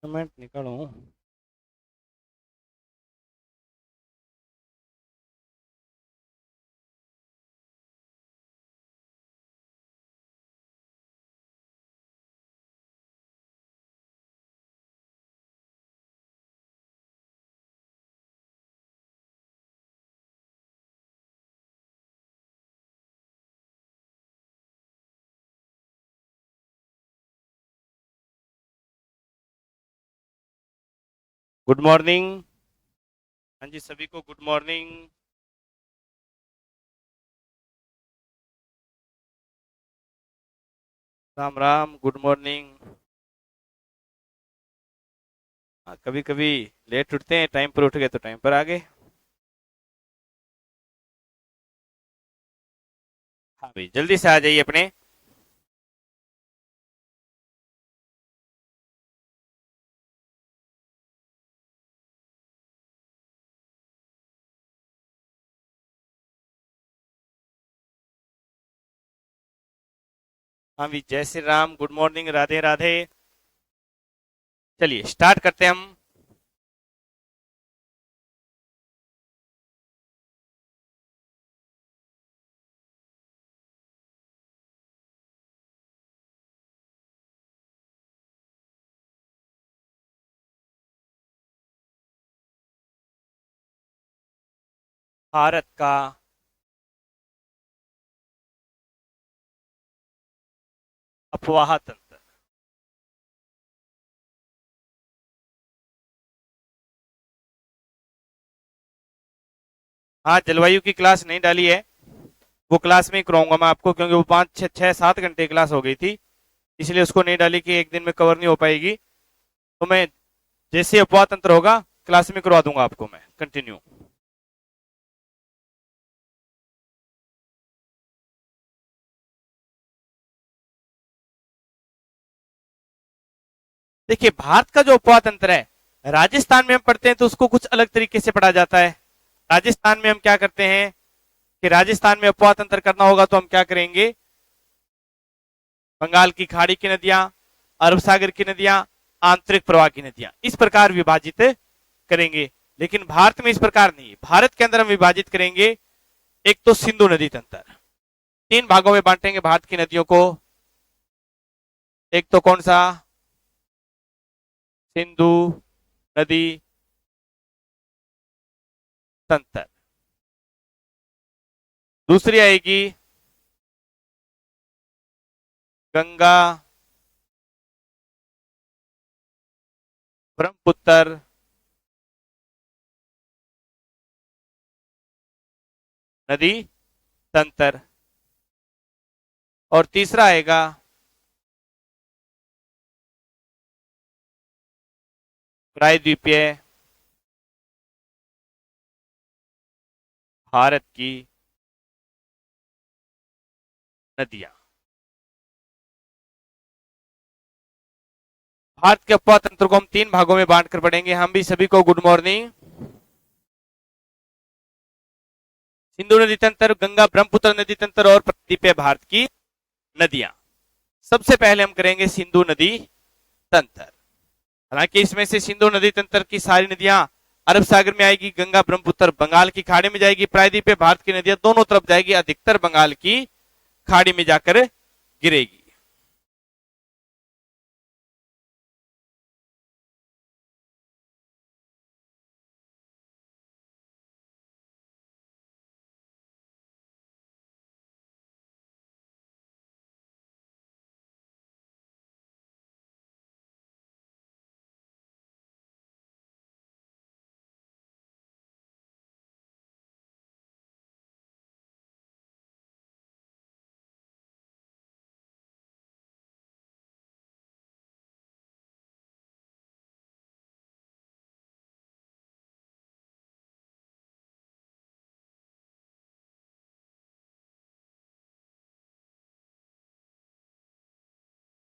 Comment निकालूं। Good morning. हाँ जी, सभी को good morning. Ram Ram, good morning. हाँ, कभी कभी लेट उठते हैं, टाइम पर उठ गए तो टाइम पर आ गए। हाँ भाई, जल्दी से आ जाइए अपने। हाँ भी, जय श्री राम, गुड मॉर्निंग, राधे राधे। चलिए स्टार्ट करते हैं हम। भारत का अफवाह तंत्र। हाँ, जलवायु की क्लास नहीं डाली है। वो क्लास में ही कराऊंगा मैं आपको, क्योंकि वो 5 6 7 घंटे क्लास हो गई थी, इसलिए उसको नहीं डाली कि एक दिन में कवर नहीं हो पाएगी। तो मैं जैसे अफवाह तंत्र होगा क्लास में करवा दूंगा आपको मैं कंटिन्यू। देखिए, भारत का जो अफवाह तंत्र है, राजस्थान में हम पढ़ते हैं तो उसको कुछ अलग तरीके से पढ़ा जाता है। राजस्थान में हम क्या करते हैं कि राजस्थान में अफवाह तंत्र करना होगा तो हम क्या करेंगे, बंगाल की खाड़ी की नदियां, अरब सागर की नदियां, आंतरिक प्रवाह की नदियां, इस प्रकार विभाजित करेंगे। लेकिन भारत में इस प्रकार नहीं, भारत के अंदर हम विभाजित करेंगे। एक तो सिंधु नदी तंत्र, 3 भागों में बांटेंगे भारत की नदियों को। एक तो कौन सा, सिंधु नदी तंत्र। दूसरी आएगी गंगा ब्रह्मपुत्र नदी तंत्र। और तीसरा आएगा प्रायद्वीपीय भारत की नदियां। भारत के अफवाह तंत्र को हम 3 भागों में बांटकर पढ़ेंगे। हम भी सभी को गुड मॉर्निंग। सिंधु नदी तंत्र, गंगा ब्रह्मपुत्र नदी तंत्र और प्रायद्वीपीय भारत की नदियां। सबसे पहले हम करेंगे सिंधु नदी तंत्र। हालांकि इसमें से सिंधु नदी तंत्र की सारी नदियां अरब सागर में आएगी, गंगा ब्रह्मपुत्र बंगाल की खाड़ी में जाएगी, प्रायद्वीपीय भारत की नदियां दोनों तरफ जाएगी, अधिकतर बंगाल की खाड़ी में जाकर गिरेगी।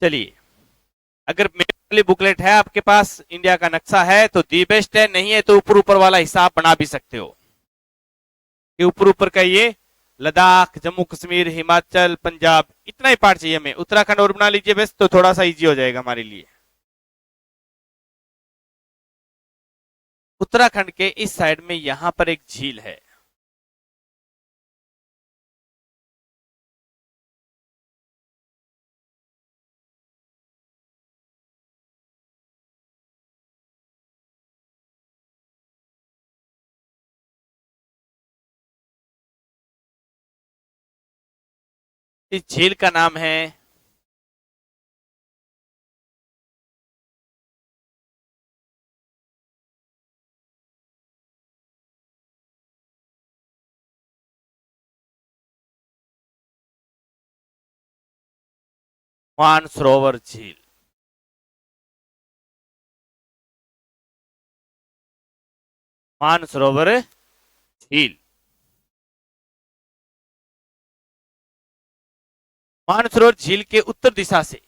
चलिए, अगर मेरे वाली बुकलेट है आपके पास, इंडिया का नक्शा है तो दी बेस्ट है, नहीं है तो ऊपर ऊपर वाला हिसाब बना भी सकते हो कि ऊपर ऊपर का ये लद्दाख, जम्मू कश्मीर, हिमाचल, पंजाब, इतना ही पार्ट चाहिए हमें। उत्तराखंड और बना लीजिए बस, तो थोड़ा सा इजी हो जाएगा हमारे लिए। उत्तराखंड के इस साइड में यहां पर एक झील है। इस झील का नाम है मानसरोवर झील। मानसरोवर झील। मानसरोवर झील के उत्तर दिशा से,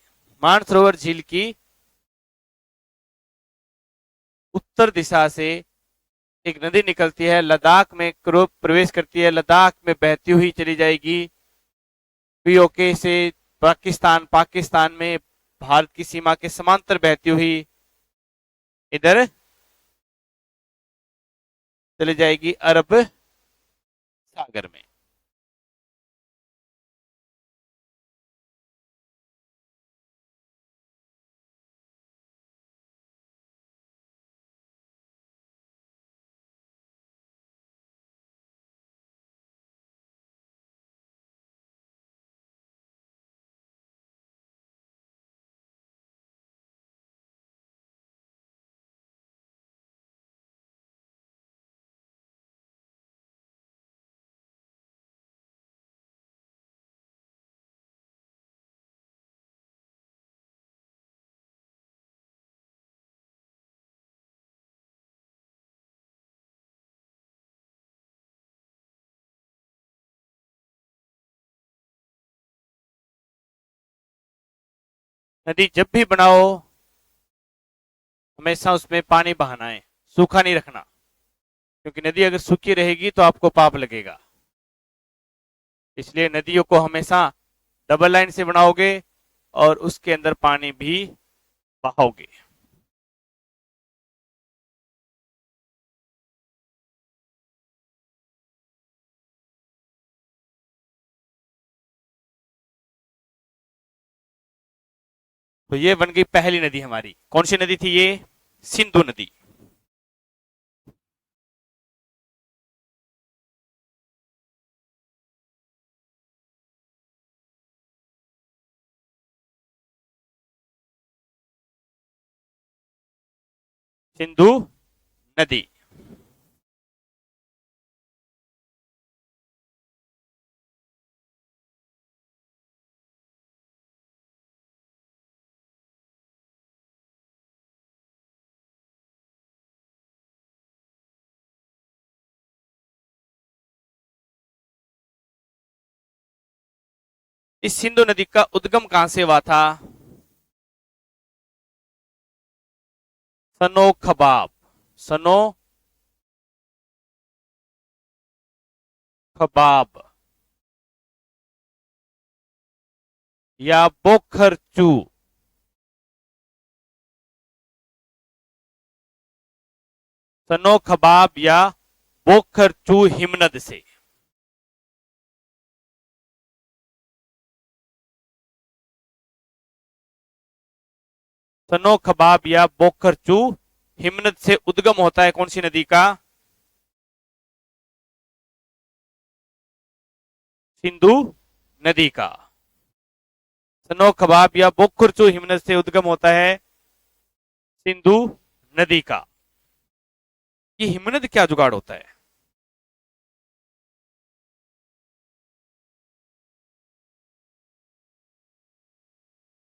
मानसरोवर झील की उत्तर दिशा से एक नदी निकलती है, लद्दाख में प्रवेश करती है, लद्दाख में बहती हुई चली जाएगी पीओके से पाकिस्तान, पाकिस्तान में भारत की सीमा के समांतर बहती हुई इधर चली जाएगी अरब सागर में। नदी जब भी बनाओ हमेशा उसमें पानी बहाना है, सूखा नहीं रखना, क्योंकि नदी अगर सूखी रहेगी तो आपको पाप लगेगा। इसलिए नदियों को हमेशा डबल लाइन से बनाओगे और उसके अंदर पानी भी बहाओगे। तो ये बन गई पहली नदी हमारी। कौन सी नदी थी ये? सिंधु नदी। सिंधु नदी। इस सिंधु नदी का उद्गम कहां से हुआ था? सनो खबाब, सनो खबाब या बोखरचू, सनो खबाब या बोखरचू हिमनद से। सनो खबाब या बोखरचू हिमनद से उद्गम होता है कौन सी नदी का? सिंधु नदी का। सनो खबाब या बोखरचू हिमनद से उद्गम होता है सिंधु नदी का। ये हिमनद क्या जुगाड़ होता है?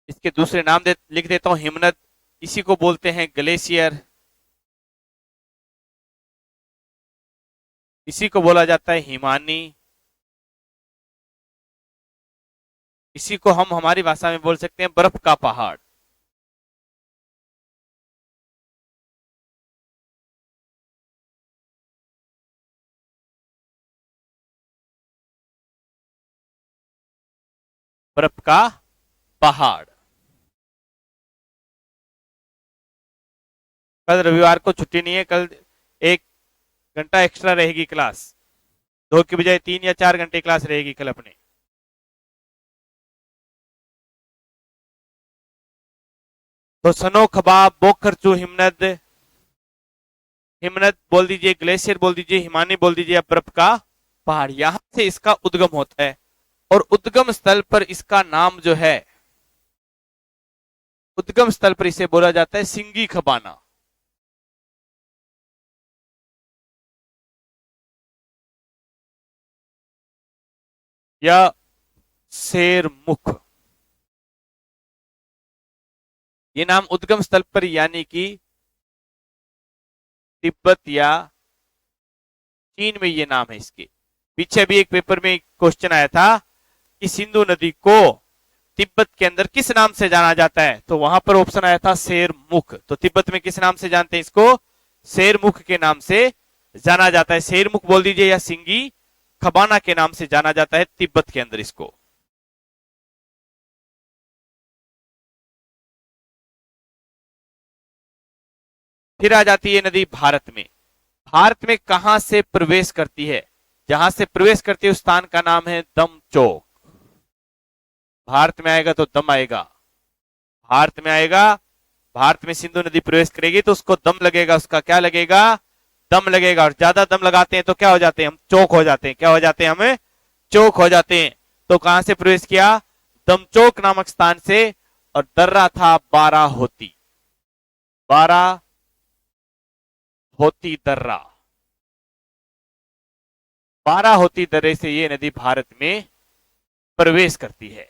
इसके दूसरे नाम लिख देता हूं हिमनद। इसी को बोलते हैं ग्लेशियर, इसी को बोला जाता है हिमानी, इसी को हम हमारी भाषा में बोल सकते हैं बर्फ का पहाड़। बर्फ का पहाड़। कल रविवार को छुट्टी नहीं है, कल 1 घंटा एक्स्ट्रा रहेगी क्लास, 2 की बजाय 3 या 4 घंटे क्लास रहेगी कल अपने। तो सनो खबाब बोखरचू हिमनद, हिमनद बोल दीजिए, ग्लेशियर बोल दीजिए, हिमानी बोल दीजिए, या बर्फ का पहाड़, यहां से इसका उद्गम होता है। और उद्गम स्थल पर इसका नाम जो है, उद्गम स्थल पर इसे बोला जाता है सिंगी खबाना। या शेरमुख, ये नाम उद्गम स्थल पर यानी कि तिब्बत या चीन में ये नाम है इसके। पीछे भी एक पेपर में क्वेश्चन आया था कि सिंधु नदी को तिब्बत के अंदर किस नाम से जाना जाता है, तो वहां पर ऑप्शन आया था शेरमुख। तो तिब्बत में किस नाम से जानते हैं इसको, शेरमुख के नाम से जाना जाता है। शेरमुख बोल दीजिए या सिंगी खबाना के नाम से जाना जाता है तिब्बत के अंदर इसको। फिर आ जाती है नदी भारत में। भारत में कहां से प्रवेश करती है, जहां से प्रवेश करती है उस स्थान का नाम है दमचौक। भारत में आएगा तो दम आएगा, भारत में आएगा, भारत में सिंधु नदी प्रवेश करेगी तो उसको दम लगेगा, उसका क्या लगेगा, दम लगेगा। और ज्यादा दम लगाते हैं तो क्या हो जाते हैं हम, चौक हो जाते हैं। क्या हो जाते हैं हम, चौक हो जाते हैं। तो कहां से प्रवेश किया, दमचौक नामक स्थान से। और दर्रा था 12 होती, 12 होती दर्रा, 12 होती दर्रे से ये नदी भारत में प्रवेश करती है।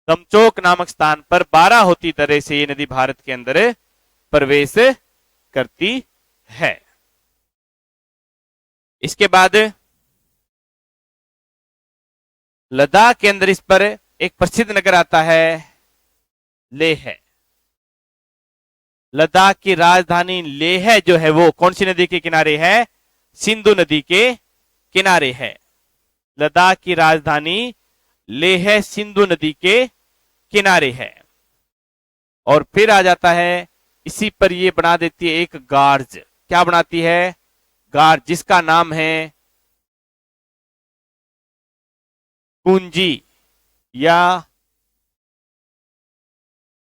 दमचौक नामक स्थान पर 12 होती दर्रे से ये नदी भारत के अंदर प्रवेश करती है। इसके बाद लद्दाख के अंदर इस पर एक प्रसिद्ध नगर आता है लेह। लद्दाख की राजधानी लेह जो है वो कौन सी नदी के किनारे है, सिंधु नदी के किनारे है। लद्दाख की राजधानी लेह सिंधु नदी के किनारे है। और फिर आ जाता है इसी पर ये बना देती है एक गार्ज। क्या बनाती है, गार्ज, जिसका नाम है कुंजी या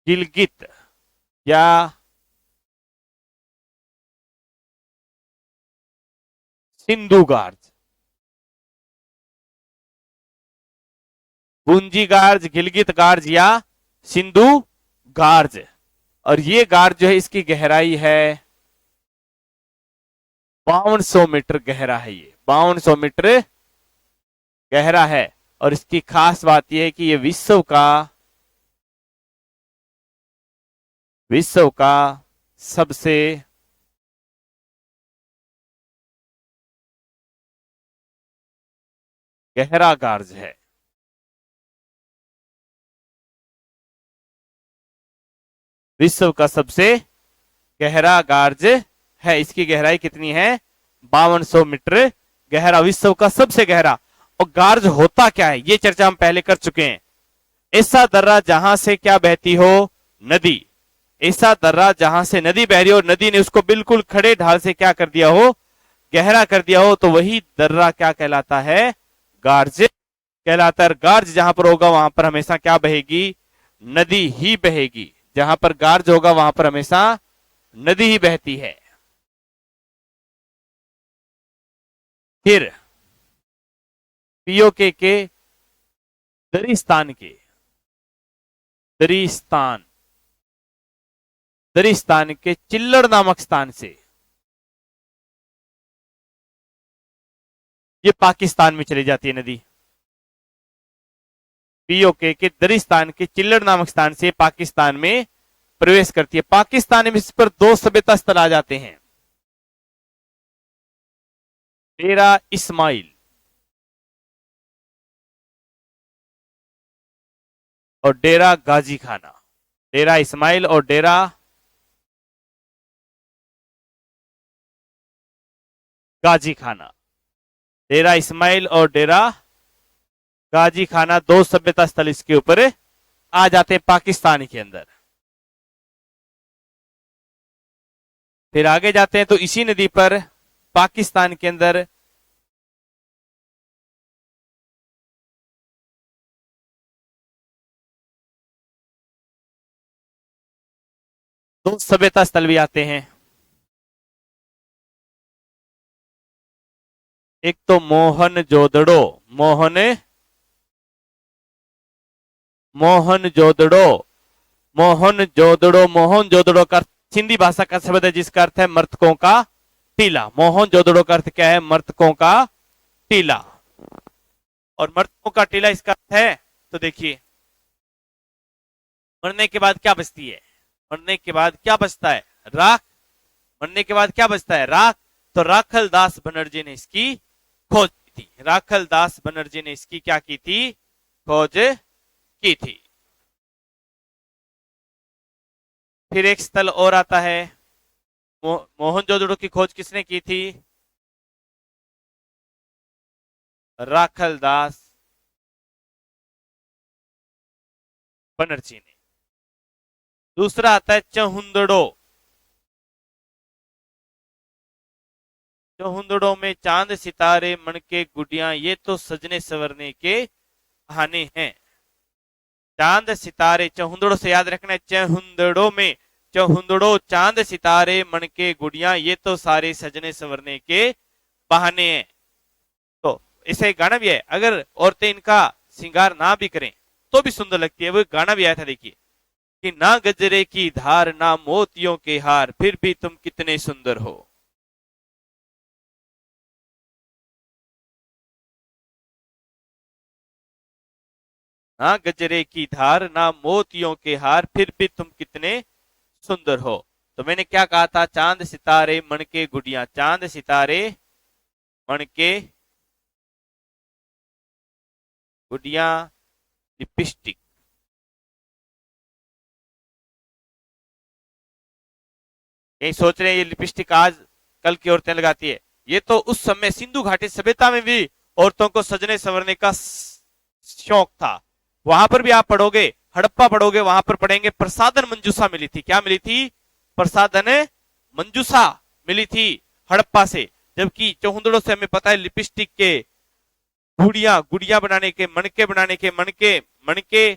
गिलगित या सिंधु गार्ज। पुंजी गार्ज, गिलगित गार्ज या सिंधु गार्ज। और ये गार्ज जो है इसकी गहराई है 5200 मीटर गहरा है, ये 5200 मीटर गहरा है। और इसकी खास बात यह है कि ये विश्व का सबसे गहरा गार्ज है। विश्व का सबसे गहरा गार्ज है। इसकी गहराई कितनी है, 5200 मीटर गहरा, विश्व का सबसे गहरा। और गार्ज होता क्या है ये चर्चा हम पहले कर चुके हैं। ऐसा दर्रा जहां से क्या बहती हो, नदी, ऐसा दर्रा जहां से नदी बह रही हो, नदी ने उसको बिल्कुल खड़े ढाल से क्या कर दिया हो, गहरा कर दिया हो, तो वही दर्रा क्या कहलाता है, गार्ज कहलाता है। गार्ज जहां पर होगा वहां पर हमेशा क्या बहेगी, नदी ही बहेगी। जहां पर गार्ज होगा वहां पर हमेशा नदी ही बहती है। फिर पीओके के दरिस्तान के दरिस्तान के चिल्लड़ नामक स्थान से ये पाकिस्तान में चली जाती है नदी। पीओके के दरिस्तान के चिल्लड़ नामक स्थान से पाकिस्तान में प्रवेश करती है। पाकिस्तान में इस पर 2 सभ्यता स्थल आ जाते हैं, डेरा इस्माइल और डेरा गाजी खाना। डेरा इस्माइल और डेरा गाजी खाना, डेरा इस्माइल और डेरा गाजी खाना 2 सभ्यता स्थल इसके ऊपर आ जाते हैं पाकिस्तान के अंदर। फिर आगे जाते हैं तो इसी नदी पर पाकिस्तान के अंदर दो सभ्यता स्थल भी आते हैं। एक तो मोहनजोदड़ो, मोहन मोहनजोदड़ो, मोहनजोदड़ो, मोहनजोदड़ो का सिंधी भाषा का शब्द है जिसका अर्थ है मृतकों का टीला। मोहनजोदड़ो का अर्थ क्या है? मृतकों का टीला। और मृतकों का टीला इसका अर्थ है, तो देखिए मरने के बाद क्या बचती है? मरने के बाद क्या बचता है? राख। मरने के बाद क्या बचता है? राख। तो राखल दास बनर्जी ने इसकी खोज की थी। राखल दास बनर्जी ने इसकी क्या की थी? खोज की थी। फिर एक स्थल और आता है, मोहनजोदड़ो की खोज किसने की थी? राखल दास बनर्जी ने। दूसरा आता है चहुंदड़ो। चहुंदड़ो में चांद सितारे मणके गुडियां ये तो सजने संवरने के बहाने हैं। चांद सितारे, चहुंदड़ो से याद रखना है, चहुंदड़ो में, चहुंदड़ो चांद सितारे मणके गुडियां ये तो सारे सजने संवरने के बहाने हैं। तो इसे गाना भी है, अगर औरतें इनका श्रृंगार ना भी करें तो भी सुंदर लगती है। वो गाना भी आया था, देखिए कि ना गजरे की धार ना मोतियों के हार फिर भी तुम कितने सुंदर हो। ना गजरे की धार ना मोतियों के हार फिर भी तुम कितने सुंदर हो। तो मैंने क्या कहा था? चांद सितारे मणके गुडियां, चांद सितारे मणके गुडियां लिपस्टिक। यही सोच रहे हैं ये लिपस्टिक आज कल की औरतें लगाती है। ये तो उस समय सिंधु घाटी सभ्यता में भी औरतों को सजने संवरने का शौक था। वहां पर भी आप पढ़ोगे, हड़प्पा पढ़ोगे, वहां पर पढ़ेंगे प्रसादन मंजूषा मिली थी। क्या मिली थी? प्रसादन मंजूषा मिली थी हड़प्पा से। जबकि चौहुंदड़ों से हमें पता है लिपस्टिक के गुड़िया, गुड़िया बनाने के, मणके बनाने के, मणके मणके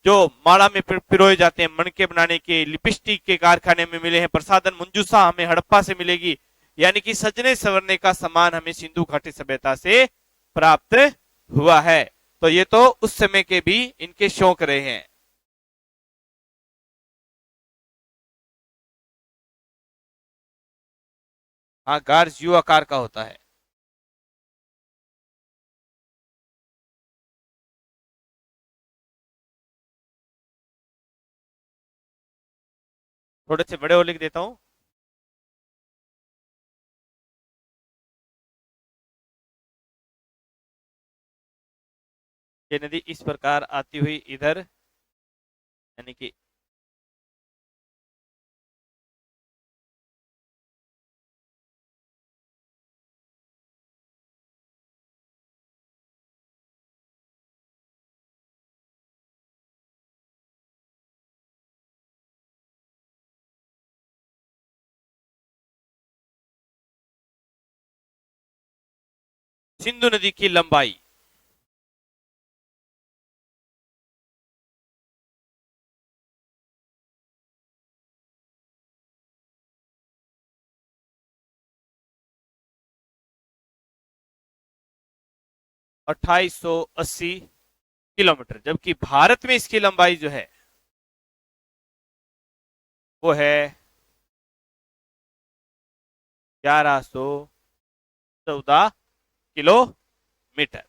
जो माला में पिरोए जाते हैं, मणके बनाने के लिपस्टिक के कारखाने में मिले हैं। प्रसादन मंजूषा हमें हड़प्पा से मिलेगी। यानी कि सजने संवरने का सामान हमें सिंधु घाटी सभ्यता से प्राप्त हुआ है। तो ये तो उस समय के भी इनके शौक रहे हैं। हाँ, गार्स यू आकार का होता है। थोड़े से बड़े और लिख देता हूं। ये नदी इस प्रकार आती हुई इधर, यानी कि सिंधु नदी की लंबाई 2880 किलोमीटर, जबकि भारत में इसकी लंबाई जो है वो है 1114 किलोमीटर।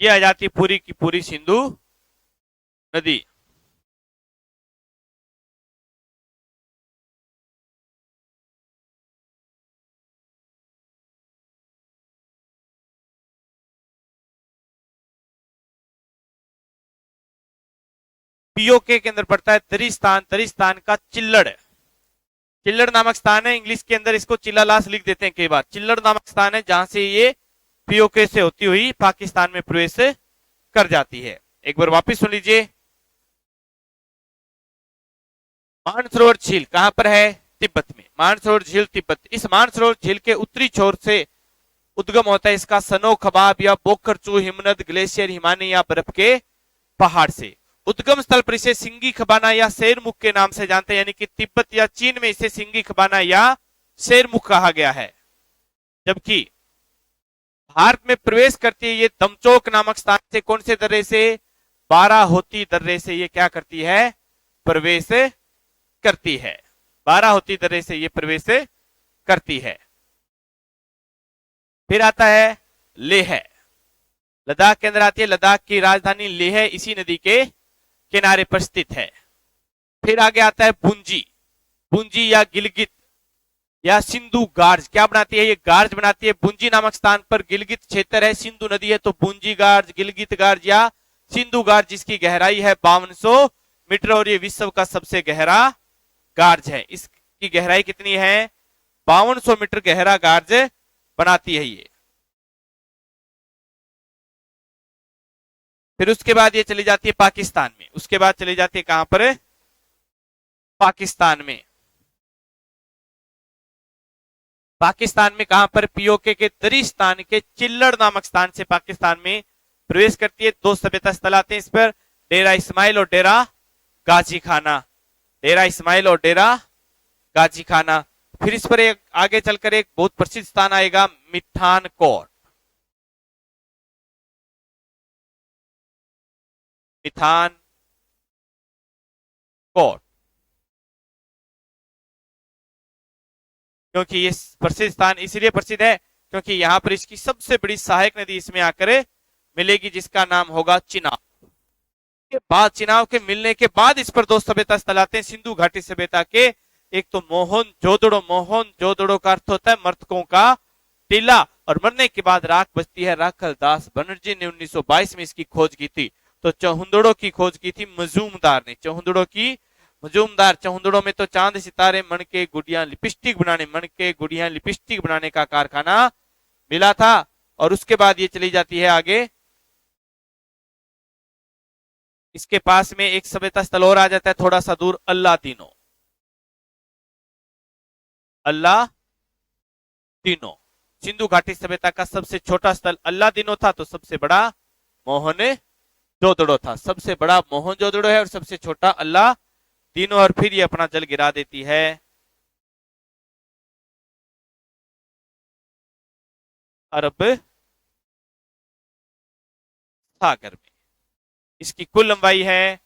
ये आ जाती पूरी की पूरी सिंधु नदी। पीओके के अंदर पड़ता है तरिस्तान, तरिस्तान का चिल्लड़, चिल्लड़ नामक स्थान है। इंग्लिश के अंदर इसको चिल्लालास लिख देते हैं कई बार। चिल्लड़ नामक स्थान है जहां से ये पीओके से होती हुई पाकिस्तान में प्रवेश कर जाती है। एक बार वापस सुन लीजिए। मानसरोवर झील कहां पर है? तिब्बत में। मानसरोवर झील तिब्बत। इस मानसरोवर झील के उत्तरी छोर से उद्गम होता है इसका सनो खबाब या बोखरचू हिमनद ग्लेशियर हिमानी या बर्फ के पहाड़ से। उद्गम स्थल पर इसे सिंगी खबाना या शेरमुख के नाम से जानते हैं, यानी कि तिब्बत या चीन में इसे सिंगी खबाना या शेरमुख कहा गया है। जबकि भारत में प्रवेश करती है ये दमचोक नामक स्थान से। कौन से दर्रे से? बाराहोती दर्रे से ये क्या करती है? प्रवेश करती है। बाराहोती दर्रे से ये प्रवेश करती है। फिर आता है लेह। लद्दाख के अंदर आती है। लद्दाख की राजधानी लेह इसी नदी के किनारे पर स्थित है। फिर आगे आता है पुंजी। पुंजी या गिलगित या सिंधु गार्ज क्या बनाती है? ये गार्ज बनाती है। पुंजी नामक स्थान पर गिलगित क्षेत्र है, सिंधु नदी है, तो पुंजी गार्ज, गिलगित गार्ज या सिंधु गार्ज, जिसकी गहराई है 5200 मीटर और ये विश्व का सबसे गहरा गार्ज है। इसकी गहराई कितनी है? 5200 मीटर गहरा गार्ज बनाती है ये। फिर उसके बाद ये चली जाती है पाकिस्तान में। उसके बाद चली जाती है कहां पर? पाकिस्तान में। पाकिस्तान में कहां पर? पीओके के दरिस्तान के चिल्लड़ नामक स्थान से पाकिस्तान में प्रवेश करती है। दो सभ्यता स्थल आते हैं इस पर, डेरा इस्माइल और डेरा गाजी खाना। डेरा इस्माइल और डेरा गाजी खाना। फिर इस पर एक आगे चलकर एक बहुत प्रसिद्ध स्थान आएगा, मिठान कोट। मिठान कोट, क्योंकि ये प्रसिद्ध स्थान इसलिए प्रसिद्ध है क्योंकि यहां पर इसकी सबसे बड़ी सहायक नदी इसमें आकर मिलेगी, जिसका नाम होगा चिनाब। के बाद चिनाब के मिलने के बाद इस पर दो सभ्यता स्थल आते हैं सिंधु घाटी सभ्यता के। एक तो मोहनजोदड़ो। मोहनजोदड़ो का अर्थ होता है मृतकों का टीला, और मरने के बाद राख बचती है। राखल दास बनर्जी ने 1922 में इसकी खोज की थी। तो चौहुंदड़ो की खोज की थी मजूमदार ने। चौहुंदड़ो की मजूमदार। चौहुंदड़ो में तो चांद सितारे मणके गुड़िया लिपस्टिक बनाने, मणके गुड़िया लिपस्टिक बनाने का कारखाना मिला था। और उसके बाद ये चली जाती है आगे। इसके पास में एक सभ्यता स्थल और आ जाता है थोड़ा सा दूर, अल्लादीनो। अल्लादीनो सिंधु घाटी सभ्यता का सबसे छोटा स्थल अल्लादीनो था, तो सबसे बड़ा मोहनजोदड़ो था। सबसे बड़ा मोहनजोदड़ो है और सबसे छोटा अल्लादीनो। और फिर ये अपना जल गिरा देती है अरब सागर में। इसकी कुल लंबाई है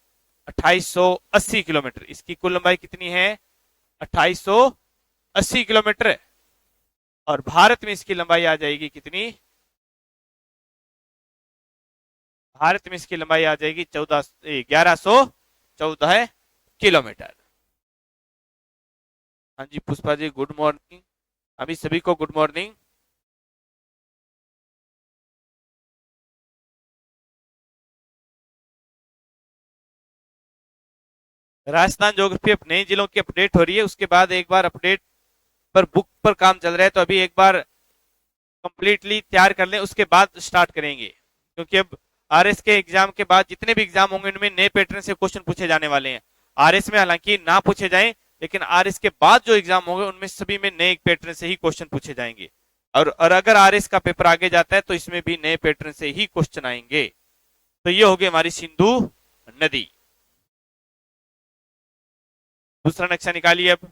2880 किलोमीटर। इसकी कुल लंबाई कितनी है? 2880 किलोमीटर। और भारत में इसकी लंबाई आ जाएगी कितनी? भारत में इसकी लंबाई आ जाएगी 1114 किलोमीटर। हाँ जी पुष्पा जी, गुड मॉर्निंग। अभी सभी को गुड मॉर्निंग। राजस्थान ज्योग्राफी अब नए जिलों की अपडेट हो रही है, उसके बाद एक बार अपडेट पर बुक पर काम चल रहा है, तो अभी एक बार कंप्लीटली तैयार कर लें, उसके बाद स्टार्ट करेंगे। क्योंकि अब आरएस के एग्जाम के बाद जितने भी एग्जाम होंगे उनमें नए पैटर्न से क्वेश्चन पूछे जाने वाले हैं। आरएस में हालांकि ना पूछे जाएं, लेकिन आरएस के बाद जो एग्जाम होंगे उनमें सभी में नए पैटर्न से ही क्वेश्चन पूछे जाएंगे। और अगर आरएस का पेपर आगे जाता है तो इसमें भी नए पैटर्न से ही क्वेश्चन आएंगे। तो ये होगी हमारी सिंधु नदी। दूसरा नक्शा निकालिए अब।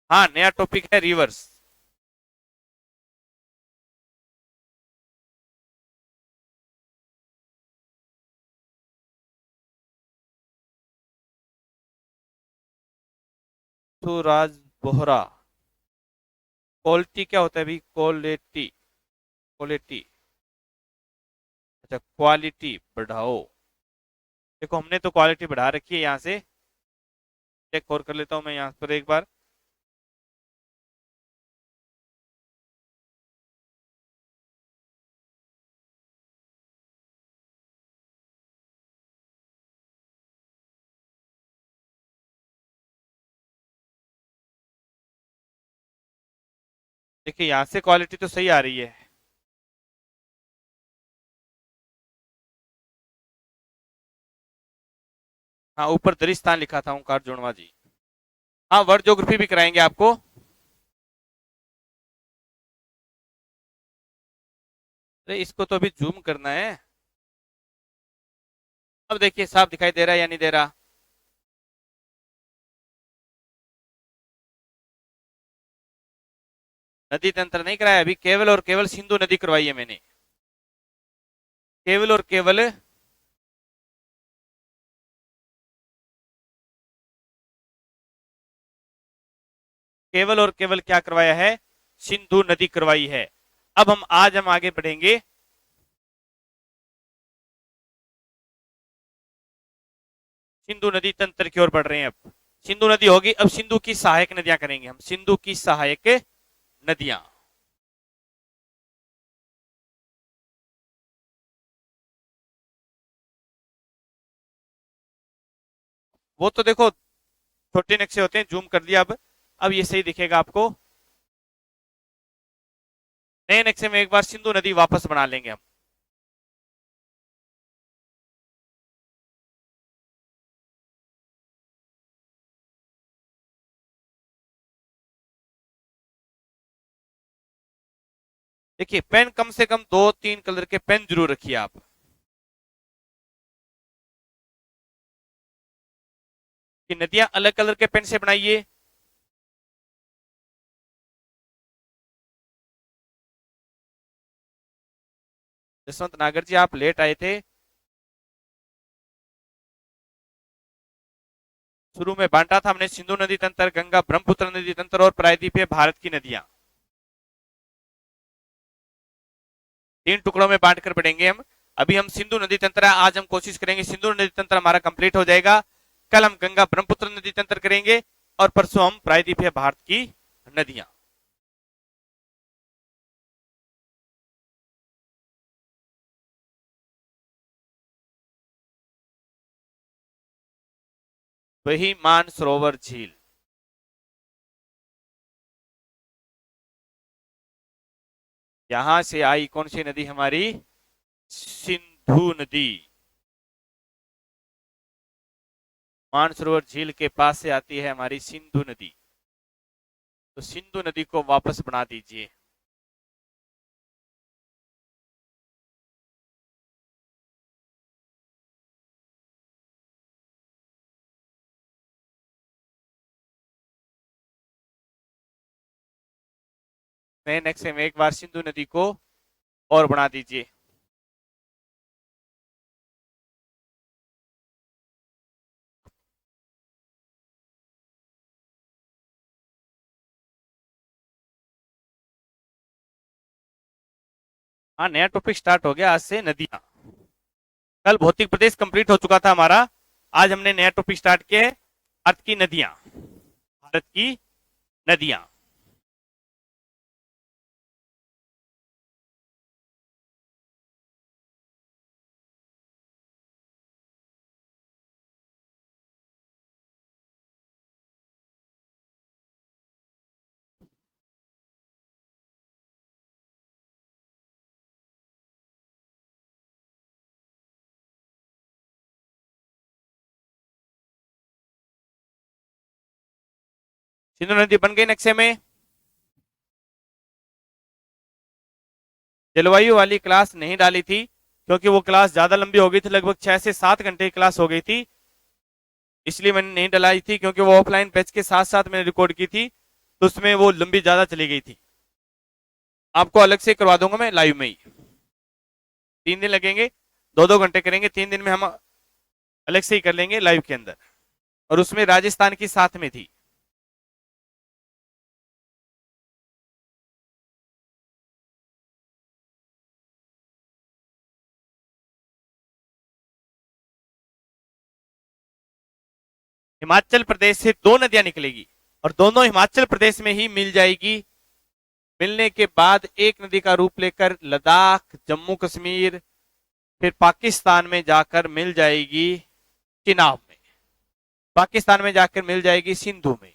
हाँ, नया टॉपिक है रिवर्स। तो राज बोहरा। क्वालिटी क्या होता है अभी? क्वालिटी, क्वालिटी, अच्छा क्वालिटी बढ़ाओ। देखो हमने तो क्वालिटी बढ़ा रखी है, यहाँ से चेक और कर लेता हूं मैं यहाँ पर एक बार। देखिए यहाँ से क्वालिटी तो सही आ रही है। हाँ, ऊपर दरिस्तान लिखा था ओंकार जोड़वा जी। हाँ, वर्ल्ड ज्योग्राफी भी कराएंगे आपको। अरे इसको तो अभी जूम करना है। अब देखिए साफ दिखाई दे रहा है या नहीं दे रहा। नदी तंत्र नहीं कराया अभी, केवल और केवल सिंधु नदी करवाई है मैंने। केवल और केवल केवल और केवल क्या करवाया है, सिंधु नदी करवाई है। अब हम आगे बढ़ेंगे। सिंधु नदी तंत्र की ओर बढ़ रहे हैं अब। सिंधु नदी होगी, अब सिंधु की सहायक नदियां करेंगे हम, सिंधु की सहायक नदियां। वो तो देखो छोटे नक्शे होते हैं, जूम कर दिया अब ये सही दिखेगा आपको। नए नक्शे में एक बार सिंधु नदी वापस बना लेंगे हम। देखिए पेन कम से कम 2-3 कलर के पेन जरूर रखिए आप। कि नदियां अलग कलर के पेन से बनाइए। जसवंत नागर जी आप लेट आए थे। शुरू में बांटा था हमने सिंधु नदी तंत्र, गंगा ब्रह्मपुत्र नदी तंत्र और प्रायद्वीपीय भारत की नदियां। 3 टुकड़ों में बांट कर पढ़ेंगे हम। अभी हम सिंधु नदी तंत्र, आज हम कोशिश करेंगे सिंधु नदी तंत्र हमारा कंप्लीट हो जाएगा। कल हम गंगा ब्रह्मपुत्र नदी तंत्र करेंगे और परसों हम प्रायद्वीपीय भारत की नदियां। वही मानसरोवर झील। यहां से आई कौन सी नदी हमारी, सिंधु नदी। मानसरोवर झील के पास से आती है हमारी सिंधु नदी। तो सिंधु नदी को वापस बना दीजिए। नए नक्शे में एक बार सिंधु नदी को और बना दीजिए। हाँ, नया टॉपिक स्टार्ट हो गया आज से, नदियां। कल भौतिक प्रदेश कंप्लीट हो चुका था हमारा। आज हमने नया टॉपिक स्टार्ट किया है, अर्थ की नदियां, भारत की नदियां। सिंधु नदी बन गई नक्शे में। जलवायु वाली क्लास नहीं डाली थी क्योंकि वो क्लास ज्यादा लंबी हो गई थी, लगभग 6 से 7 घंटे की क्लास हो गई थी, इसलिए मैंने नहीं डलाई थी। क्योंकि वो ऑफलाइन बैच के साथ साथ मैंने रिकॉर्ड की थी, तो उसमें वो लंबी ज्यादा चली गई थी। आपको अलग से करवा दूंगा मैं लाइव में ही। 3 दिन लगेंगे, 2-2 घंटे करेंगे, 3 दिन में हम अलग से ही कर लेंगे लाइव के अंदर। और उसमें राजस्थान की साथ में थी। हिमाचल प्रदेश से 2 नदियां निकलेगी और दोनों हिमाचल प्रदेश में ही मिल जाएगी। मिलने के बाद एक नदी का रूप लेकर लद्दाख, जम्मू कश्मीर, फिर पाकिस्तान में जाकर मिल जाएगी चिनाब में, पाकिस्तान में जाकर मिल जाएगी सिंधु में।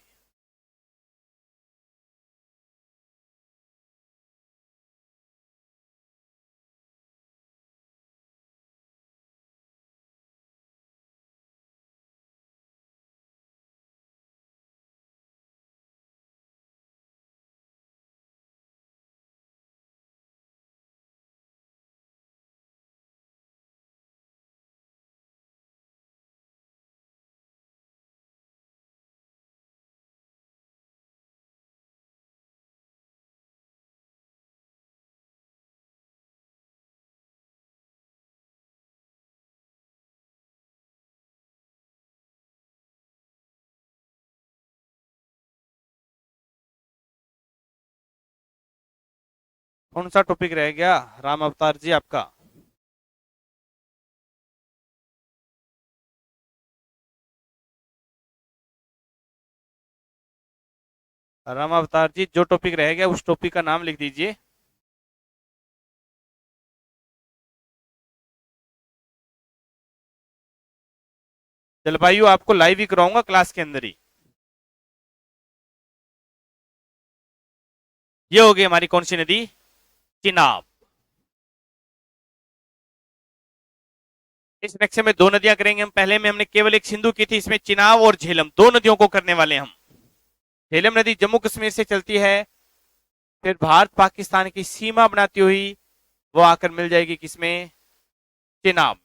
कौन सा टॉपिक रह गया राम अवतार जी आपका? राम अवतार जी, जो टॉपिक रह गया उस टॉपिक का नाम लिख दीजिए। जलवायु आपको लाइव ही कराऊंगा क्लास के अंदर ही। ये हो गई हमारी कौन सी नदी? चिनाब। इस लेक्चर में दो नदियां करेंगे हम। पहले में हमने केवल एक सिंधु की थी, इसमें चिनाब और झेलम दो नदियों को करने वाले हम। झेलम नदी जम्मू कश्मीर से चलती है, फिर भारत पाकिस्तान की सीमा बनाती हुई वो आकर मिल जाएगी किसमें? चिनाब।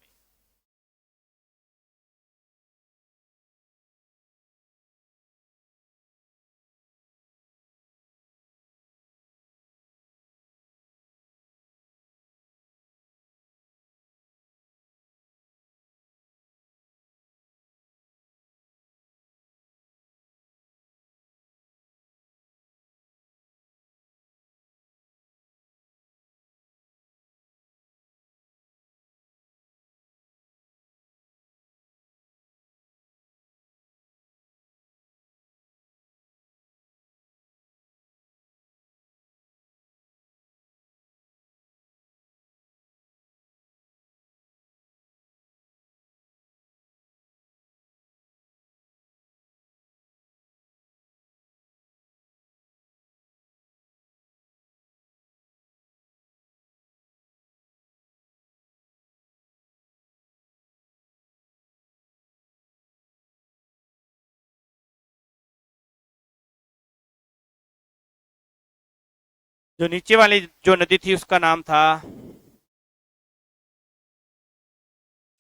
जो नीचे वाली जो नदी थी उसका नाम था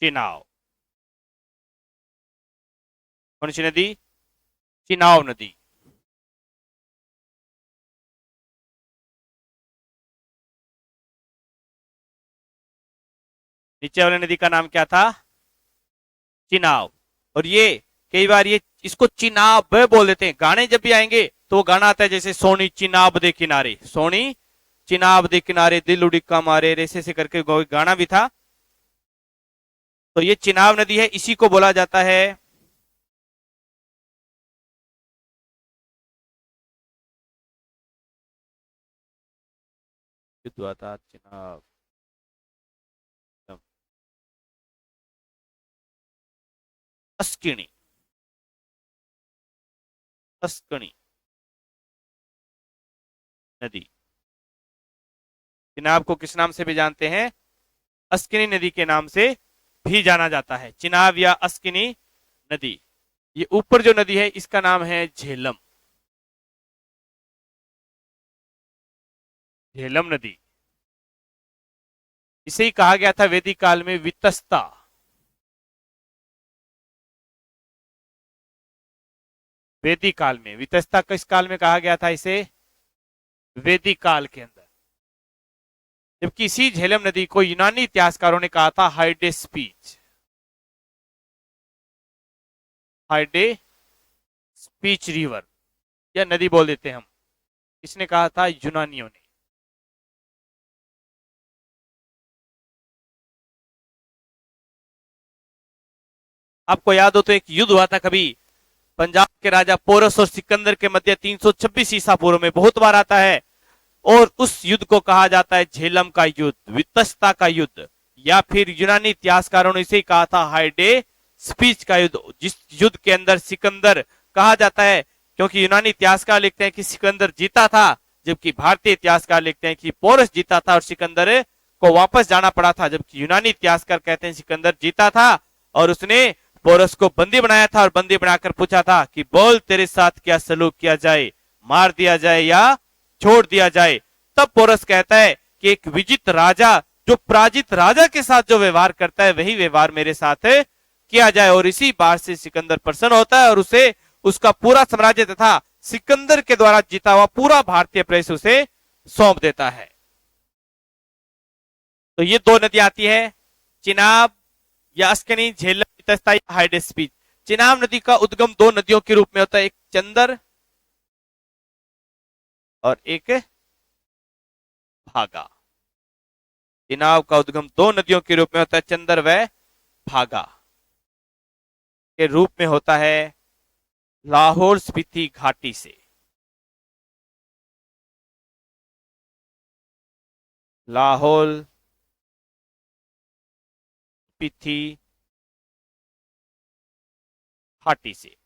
चिनाब। कौन सी नदी? चिनाब नदी। नीचे वाली नदी का नाम क्या था? चिनाब। और ये कई बार ये इसको चिनाब बोल देते हैं। गाने जब भी आएंगे तो वो गाना आता है जैसे सोनी चिनाब दे किनारे, सोनी चिनाब दे किनारे दिल उड़िक्का मारे, ऐसे से करके गाना भी था। तो ये चिनाब नदी है, इसी को बोला जाता है युद्ध हुआ था चिनाब। अस्किनी, अस्कनी नदी। चिनाब को किस नाम से भी जानते हैं? अस्किनी नदी के नाम से भी जाना जाता है, चिनाब या अस्किनी नदी। ये ऊपर जो नदी है इसका नाम है झेलम। झेलम नदी, इसे ही कहा गया था वैदिक काल में वितस्ता। वैदिक काल में वितस्ता किस काल में कहा गया था इसे? वैदिक काल के अंदर। जबकि इसी झेलम नदी को यूनानी इतिहासकारों ने कहा था हाइडे स्पीच। हाइडे स्पीच रिवर या नदी बोल देते हैं हम। किसने कहा था? यूनानियों ने। आपको याद हो तो एक युद्ध हुआ था कभी पंजाब के राजा पोरस और सिकंदर के मध्य 326 ईसा पूर्व में, बहुत बार आता है। और उस युद्ध को कहा जाता है झेलम का युद्ध, वितस्ता का युद्ध, या फिर यूनानी इतिहासकारों ने इसे कहा था हाइडे स्पीच का युद्ध। जिस युद्ध के अंदर सिकंदर कहा जाता है, क्योंकि यूनानी इतिहासकार लिखते हैं कि सिकंदर जीता था, जबकि भारतीय इतिहासकार लिखते हैं कि पोरस जीता था और सिकंदर को वापस जाना पड़ा था। जबकि यूनानी इतिहासकार कहते हैं सिकंदर जीता था और उसने पोरस को बंदी बनाया था और बंदी बनाकर पूछा था कि बोल तेरे साथ क्या सलूक किया जाए, मार दिया जाए या छोड़ दिया जाए। तब पोरस कहता है कि एक विजित राजा जो पराजित राजा के साथ जो व्यवहार करता है वही व्यवहार मेरे साथ किया जाए। और इसी बात से सिकंदर प्रसन्न होता है और उसे उसका पूरा साम्राज्य तथा सिकंदर के द्वारा जीता हुआ पूरा भारतीय प्रदेश उसे सौंप देता है। तो ये दो नदी आती है, चिनाब या अस्कनी, झेलम, वितस्ता या हाइडेस्पीच। चिनाब नदी का उद्गम दो नदियों के रूप में होता है, एक चंदर और एक भागा। चिनाब का उद्गम दो नदियों के रूप में होता है, चंदर व भागा के रूप में होता है लाहौल स्पीति घाटी से। लाहौल स्पीति घाटी से।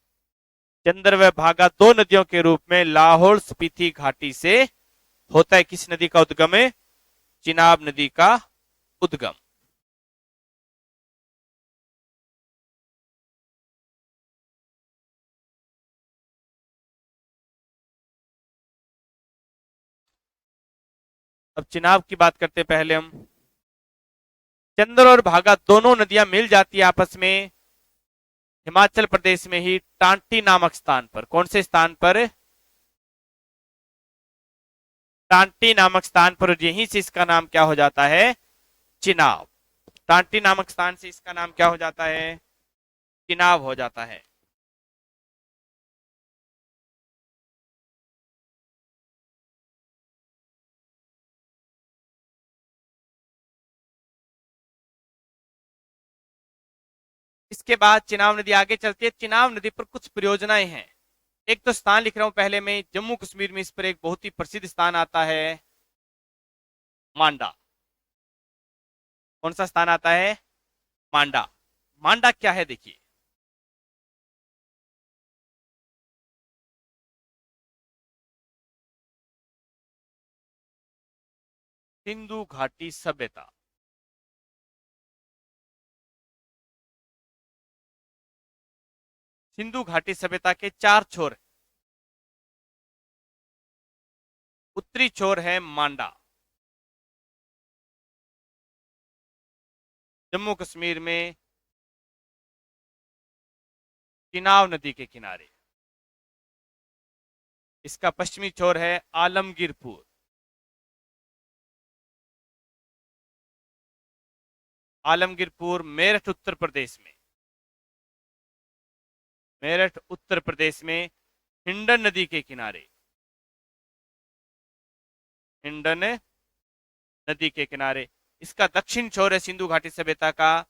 चंदर व भागा दो नदियों के रूप में लाहौल स्पीति घाटी से होता है किस नदी का उद्गम है? चिनाब नदी का उद्गम। अब चिनाब की बात करते पहले हम। चंदर और भागा दोनों नदियां मिल जाती है आपस में हिमाचल प्रदेश में ही टांटी नामक स्थान पर। कौन से स्थान पर? टांटी नामक स्थान पर। यहीं से इसका नाम क्या हो जाता है? चिनाब। टांटी नामक स्थान से इसका नाम क्या हो जाता है? चिनाब हो जाता है। इसके बाद चिनाब नदी आगे चलती है। चिनाब नदी पर कुछ परियोजनाएं हैं। एक तो स्थान लिख रहा हूं पहले में, जम्मू कश्मीर में इस पर एक बहुत ही प्रसिद्ध स्थान आता है, मांडा। कौन सा स्थान आता है? मांडा। मांडा क्या है देखिए। सिंधु घाटी सभ्यता। सिंधु घाटी सभ्यता के चार छोर। उत्तरी छोर है मांडा, जम्मू कश्मीर में चिनाब नदी के किनारे। इसका पश्चिमी छोर है आलमगीरपुर। आलमगीरपुर मेरठ उत्तर प्रदेश में। मेरठ उत्तर प्रदेश में हिंडन नदी के किनारे। हिंडन नदी के किनारे। इसका दक्षिण छोर है सिंधु घाटी सभ्यता का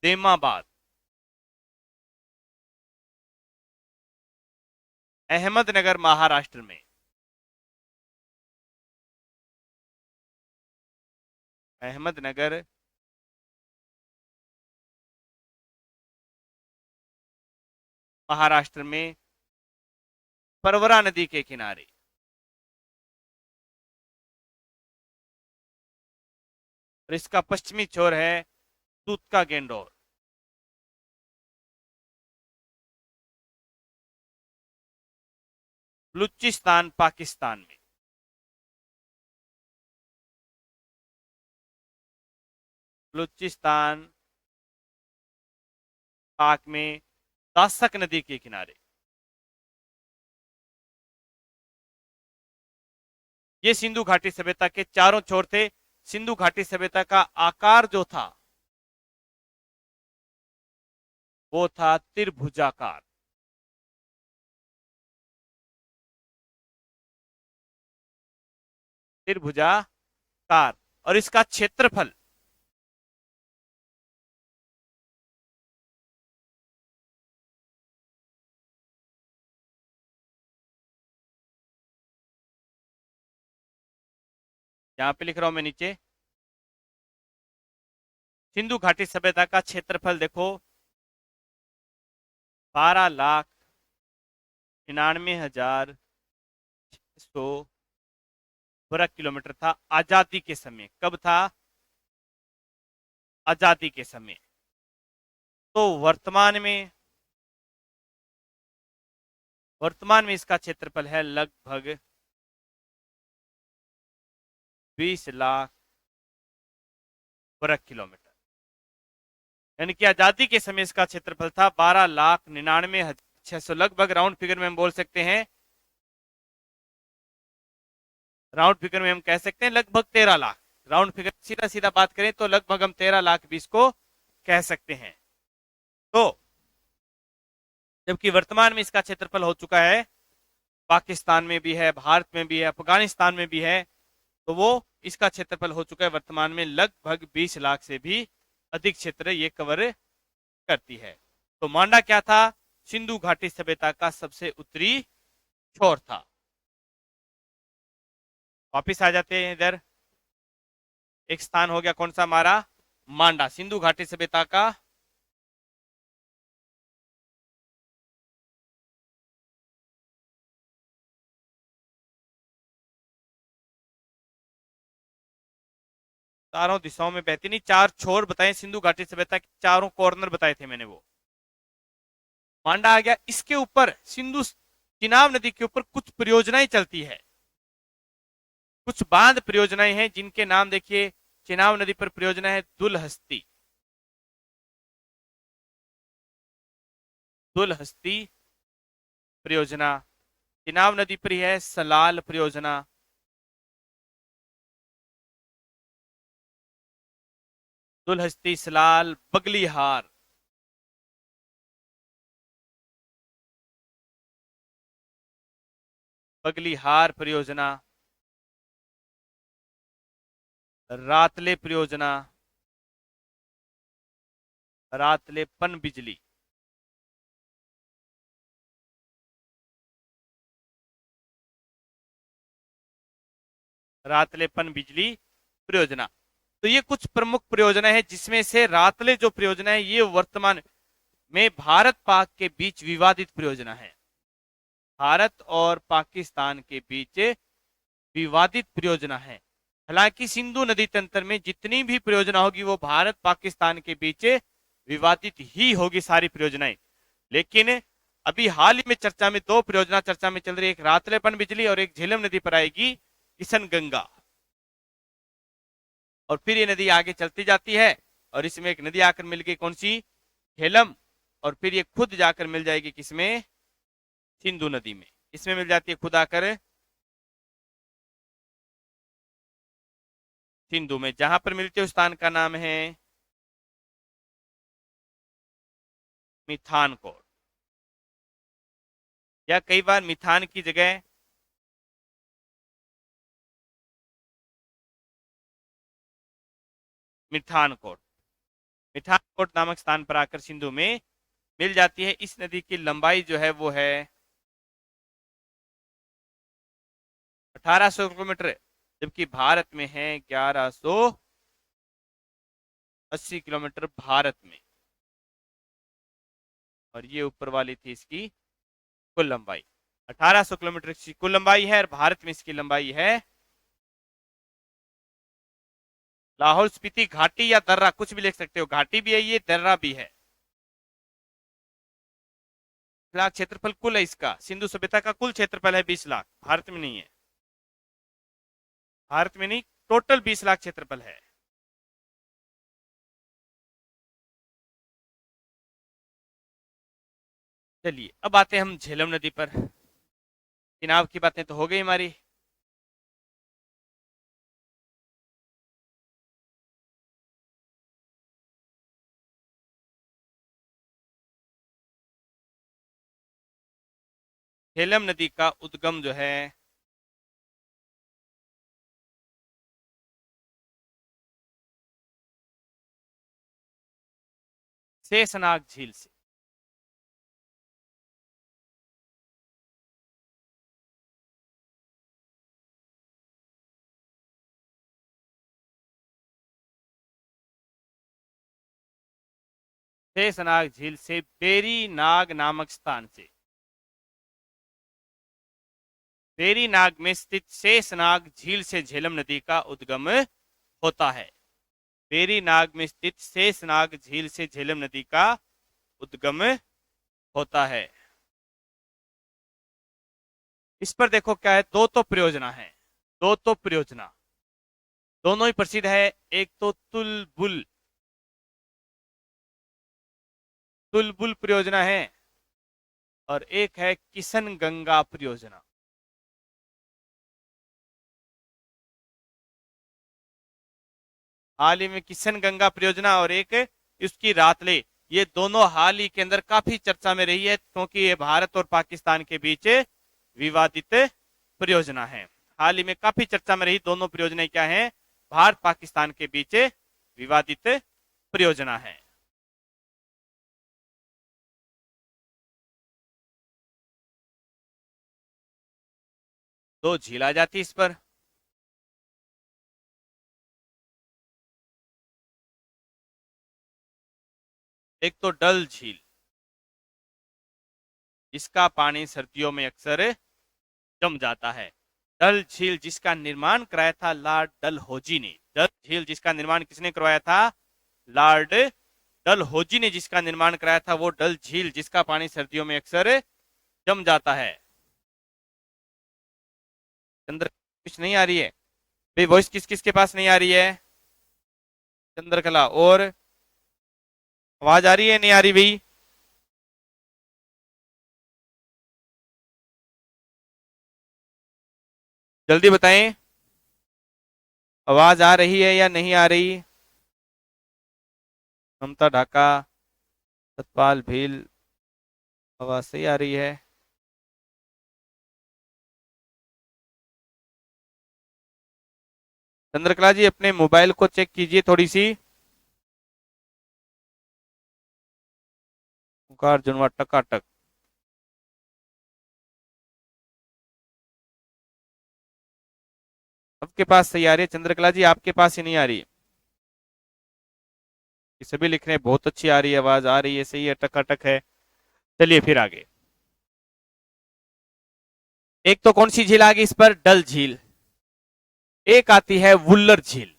देमाबाद। अहमदनगर महाराष्ट्र में। अहमदनगर महाराष्ट्र में परवरा नदी के किनारे। और इसका पश्चिमी छोर है दूधका गेंडोर। बलूचिस्तान पाकिस्तान में। बलूचिस्तान पाक में दासक नदी के किनारे। ये सिंधु घाटी सभ्यता के चारों छोर थे। सिंधु घाटी सभ्यता का आकार जो था वो था त्रिभुजाकार। त्रिभुजाकार। और इसका क्षेत्रफल यहां पे लिख रहा हूं मैं नीचे। सिंधु घाटी सभ्यता का क्षेत्रफल देखो 12,99,600 वर्ग किलोमीटर था आजादी के समय। कब था? आजादी के समय। तो वर्तमान में इसका क्षेत्रफल है लगभग 20 लाख वर्ग किलोमीटर। यानी कि आजादी के समय इसका क्षेत्रफल था 12,99,600। लगभग राउंड फिगर में हम बोल सकते हैं, राउंड फिगर में हम कह सकते हैं लगभग 13 लाख। राउंड फिगर सीधा सीधा बात करें तो लगभग हम 13 लाख 20 को कह सकते हैं। तो जबकि वर्तमान में इसका क्षेत्रफल हो चुका है, पाकिस्तान में भी है, भारत में भी है, अफगानिस्तान में भी है, तो वो इसका क्षेत्रफल हो चुका है वर्तमान में लगभग 20 लाख से भी अधिक क्षेत्र ये कवर करती है। तो मांडा क्या था? सिंधु घाटी सभ्यता का सबसे उत्तरी छोर था। वापिस आ जाते हैं इधर। एक स्थान हो गया कौन सा हमारा? मांडा, सिंधु घाटी सभ्यता का चारों दिशाओं में बहती, नहीं, चार छोर बताए सिंधु घाटी सभ्यता के, चारों कॉर्नर बताए थे मैंने, वो मांडा आ गया। इसके ऊपर सिंधु चिनाब नदी के ऊपर कुछ परियोजनाएं चलती है, कुछ बांध परियोजनाएं हैं जिनके नाम देखिए। चिनाब नदी पर परियोजना है दुलहस्ती, दुलहस्ती परियोजना। चिनाब नदी पर ही है सलाल परियोजना, दुलहस्ती, सलाल, बगलीहार, बगलीहार परियोजना, रातले परियोजना, रातले पन बिजली, रातले पन बिजली परियोजना। तो ये कुछ प्रमुख परियोजना है, जिसमें से रातले जो परियोजना है ये वर्तमान में भारत पाक के बीच विवादित परियोजना है। भारत और पाकिस्तान के बीच विवादित परियोजना है। हालांकि सिंधु नदी तंत्र में जितनी भी परियोजना होगी वो भारत पाकिस्तान के बीच विवादित ही होगी सारी परियोजनाएं। लेकिन अभी हाल ही में चर्चा में दो परियोजना चर्चा में चल रही है, एक रातले पन बिजली और एक झेलम नदी पर आएगी किशन गंगा। और फिर ये नदी आगे चलती जाती है और इसमें एक नदी आकर मिल गई, कौन सी? झेलम। और फिर ये खुद जाकर मिल जाएगी किसमें? सिंधु नदी में। इसमें मिल जाती है खुद आकर सिंधु में। जहां पर मिलती है उस स्थान का नाम है मिथानकोट, या कई बार मिथान की जगह मिठानकोट, मिठानकोट नामक स्थान पर आकर सिंधु में मिल जाती है। इस नदी की लंबाई जो है वो है 1800 किलोमीटर, जबकि भारत में है 1180 किलोमीटर भारत में। और ये ऊपर वाली थी इसकी कुल लंबाई। 1800 किलोमीटर की कुल लंबाई है और भारत में इसकी लंबाई है, लाहौल स्पीति घाटी या दर्रा कुछ भी लिख सकते हो, घाटी भी है ये, दर्रा भी है। लाख क्षेत्रफल कुल है इसका, सिंधु सभ्यता का कुल क्षेत्रफल है 20 लाख, भारत में नहीं है, भारत में नहीं, टोटल 20 लाख क्षेत्रफल है। चलिए अब आते हैं हम झेलम नदी पर। चिनाब की बातें तो हो गई हमारी। झेलम नदी का उद्गम जो है शेषनाग झील से। शेषनाग झील से, बेरी नाग नामक स्थान से। बेरी नाग में स्थित शेषनाग झील से झेलम नदी का उद्गम होता है। बेरी नाग में स्थित शेषनाग झील से झेलम नदी का उद्गम होता है। इस पर देखो क्या है, दो तो परियोजना है, दो तो परियोजना, दोनों ही प्रसिद्ध है। एक तो तुलबुल, तुलबुल परियोजना है, और एक है किशन गंगा परियोजना। हाल ही में किशन गंगा परियोजना और एक उसकी रातले, ये दोनों हाल ही के अंदर काफी चर्चा में रही है, क्योंकि ये भारत और पाकिस्तान के बीच विवादित परियोजना है। हाल ही में काफी चर्चा में रही दोनों परियोजनाएं क्या हैं, भारत पाकिस्तान के बीच विवादित परियोजना है। दो झील आ जाती इस पर। एक तो डल झील, इसका पानी सर्दियों में अक्सर जम जाता है। डल झील जिसका निर्माण कराया था लॉर्ड डलहौजी ने। डल झील जिसका निर्माण किसने करवाया था, लॉर्ड डलहौजी ने जिसका निर्माण कराया था, वो डल झील जिसका पानी सर्दियों में अक्सर जम जाता है। चंद्र कुछ नहीं आ रही है भाई, वॉइस किस किस के पास नहीं आ रही है? चंद्रकला और आवाज आ रही है नहीं आ रही भाई? जल्दी बताएं, आवाज आ रही है या नहीं आ रही? ममता ढाका, सतपाल भील, आवाज सही आ रही है? चंद्रकला जी अपने मोबाइल को चेक कीजिए थोड़ी सी। ओंकार जुनवा टकाटक। आपके पास सही आ रही है चंद्रकला जी, आपके पास ही नहीं आ रही। ये सभी लिख रहे हैं बहुत अच्छी आ रही है, आवाज आ रही है, सही है, टकाटक है। चलिए फिर आगे। एक तो कौन सी झील आ गई इस पर, डल झील। एक आती है वुल्लर झील।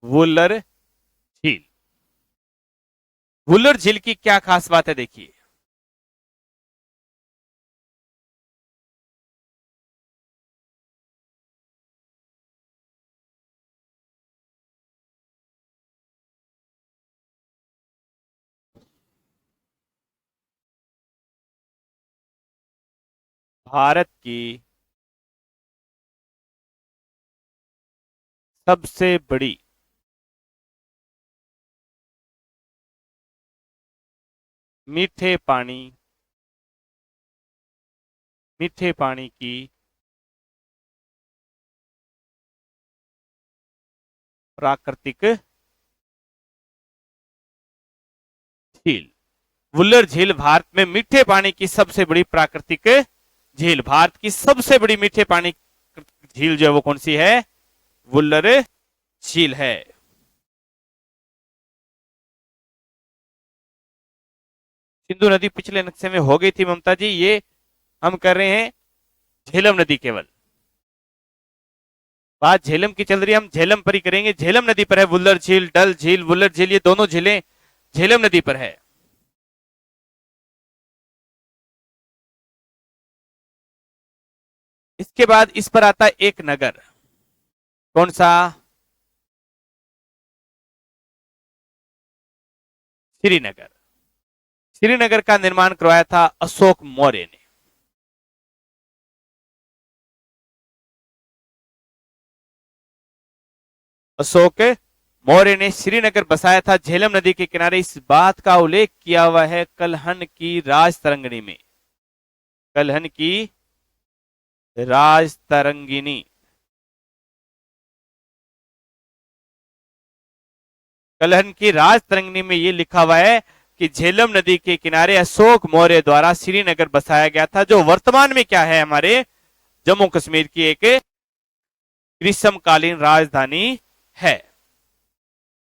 वुल्लर झील। वुल्लर झील की क्या खास बात है देखिए। भारत की सबसे बड़ी मीठे पानी की प्राकृतिक झील। वुल्लर झील भारत में मीठे पानी की सबसे बड़ी प्राकृतिक झील। भारत की सबसे बड़ी मीठे पानी झील जो है वो कौन सी है, वुल्लर झील है। सिंधु नदी पिछले नक्शे में हो गई थी ममता जी, ये हम कर रहे हैं झेलम नदी केवल। बात झेलम की चल रही है, हम झेलम पर ही करेंगे। झेलम नदी पर है वुल्लर झील, डल झील, वुल्लर झील, ये दोनों झीलें झेलम नदी पर है। इसके बाद इस पर आता है एक नगर, कौन सा, श्रीनगर। श्रीनगर का निर्माण करवाया था अशोक मौर्य ने। अशोक मौर्य ने श्रीनगर बसाया था झेलम नदी के किनारे। इस बात का उल्लेख किया हुआ है कलहन की राज तरंगिणी में। कलहन की राज तरंगिणी, कलहन की राज तरंगिणी में यह लिखा हुआ है कि झेलम नदी के किनारे अशोक मौर्य द्वारा श्रीनगर बसाया गया था, जो वर्तमान में क्या है, हमारे जम्मू कश्मीर की एक ग्रीष्मकालीन राजधानी है।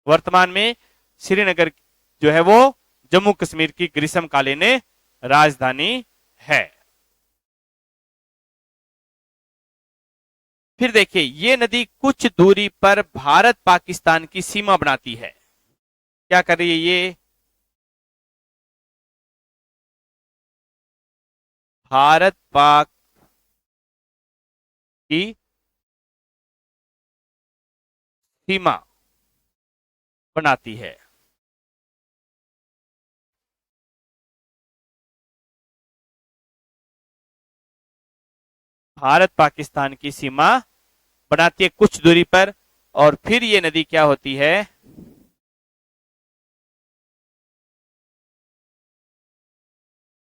वर्तमान में श्रीनगर जो है वो जम्मू कश्मीर की ग्रीष्मकालीन राजधानी है। फिर देखिए, ये नदी कुछ दूरी पर भारत पाकिस्तान की सीमा बनाती है। क्या कर रही है ये, भारत पाक की सीमा बनाती है। भारत पाकिस्तान की सीमा बनाती है कुछ दूरी पर। और फिर ये नदी क्या होती है,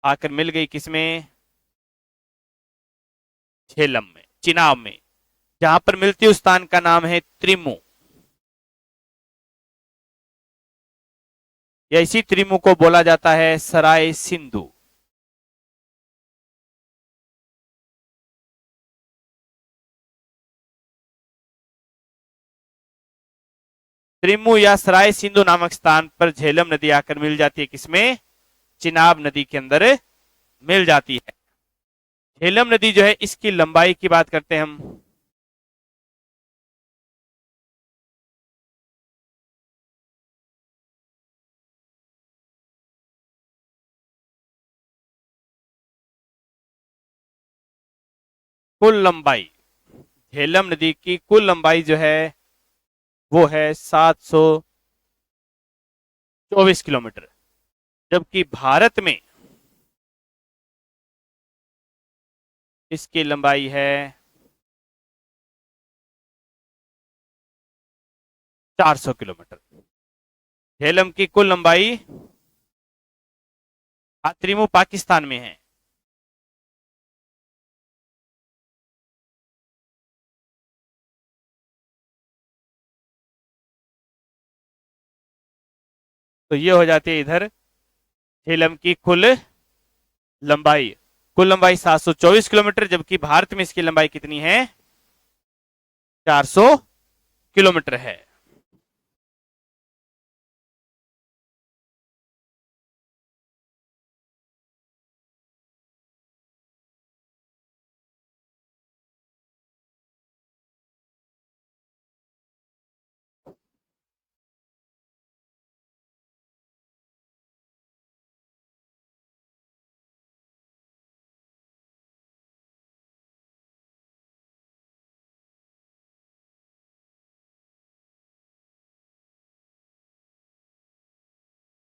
आकर मिल गई किसमें? झेलम में, चिनाब में। जहां पर मिलती है उस स्थान का नाम है त्रिमु, या इसी त्रिमु को बोला जाता है सराय सिंधु। त्रिमु या सराय सिंधु नामक स्थान पर झेलम नदी आकर मिल जाती है किसमें? चिनाब नदी के अंदर मिल जाती है। झेलम नदी जो है, इसकी लंबाई की बात करते हैं हम। कुल लंबाई, झेलम नदी की कुल लंबाई जो है वो है 724 किलोमीटर, जबकि भारत में इसकी लंबाई है 400 किलोमीटर। झेलम की कुल लंबाई, त्रिमु पाकिस्तान में है। तो ये हो जाती है इधर झेलम की कुल लंबाई। कुल लंबाई 724 किलोमीटर, जबकि भारत में इसकी लंबाई कितनी है? 400 किलोमीटर है।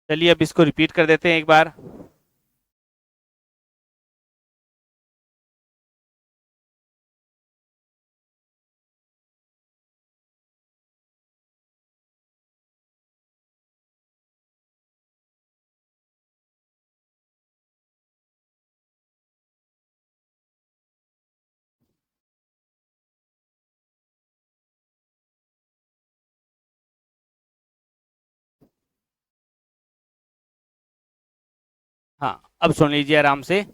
चलिए अब इसको रिपीट कर देते हैं एक बार। हाँ, अब सुन लीजिए आराम से।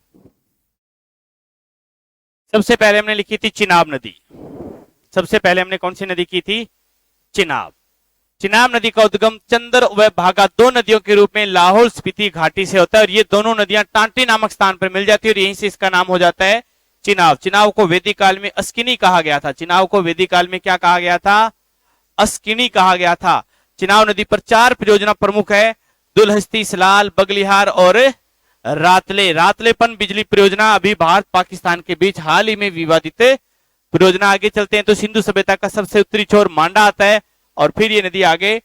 सबसे पहले हमने लिखी थी चिनाब नदी। सबसे पहले हमने कौन सी नदी की थी? चिनाब। चिनाब नदी का उद्गम चंदर व भागा दो नदियों के रूप में लाहौल स्पीति घाटी से होता है, और ये दोनों नदियां टांटी नामक स्थान पर मिल जाती है, और यहीं से इसका नाम हो जाता है चिनाब। चिनाब को वैदिक काल में अस्किनी कहा गया था। चिनाब को वैदिक काल में क्या कहा गया था? अस्किनी कहा गया था। चिनाब नदी पर 4 परियोजना प्रमुख है: दुलहस्ती, सलाल, बगलिहार और रातले। रातलेपन बिजली परियोजना अभी भारत पाकिस्तान के बीच हाल ही में विवादित परियोजना। आगे चलते हैं तो सिंधु सभ्यता का सबसे उत्तरी छोर मांडा आता है, और फिर ये नदी आगे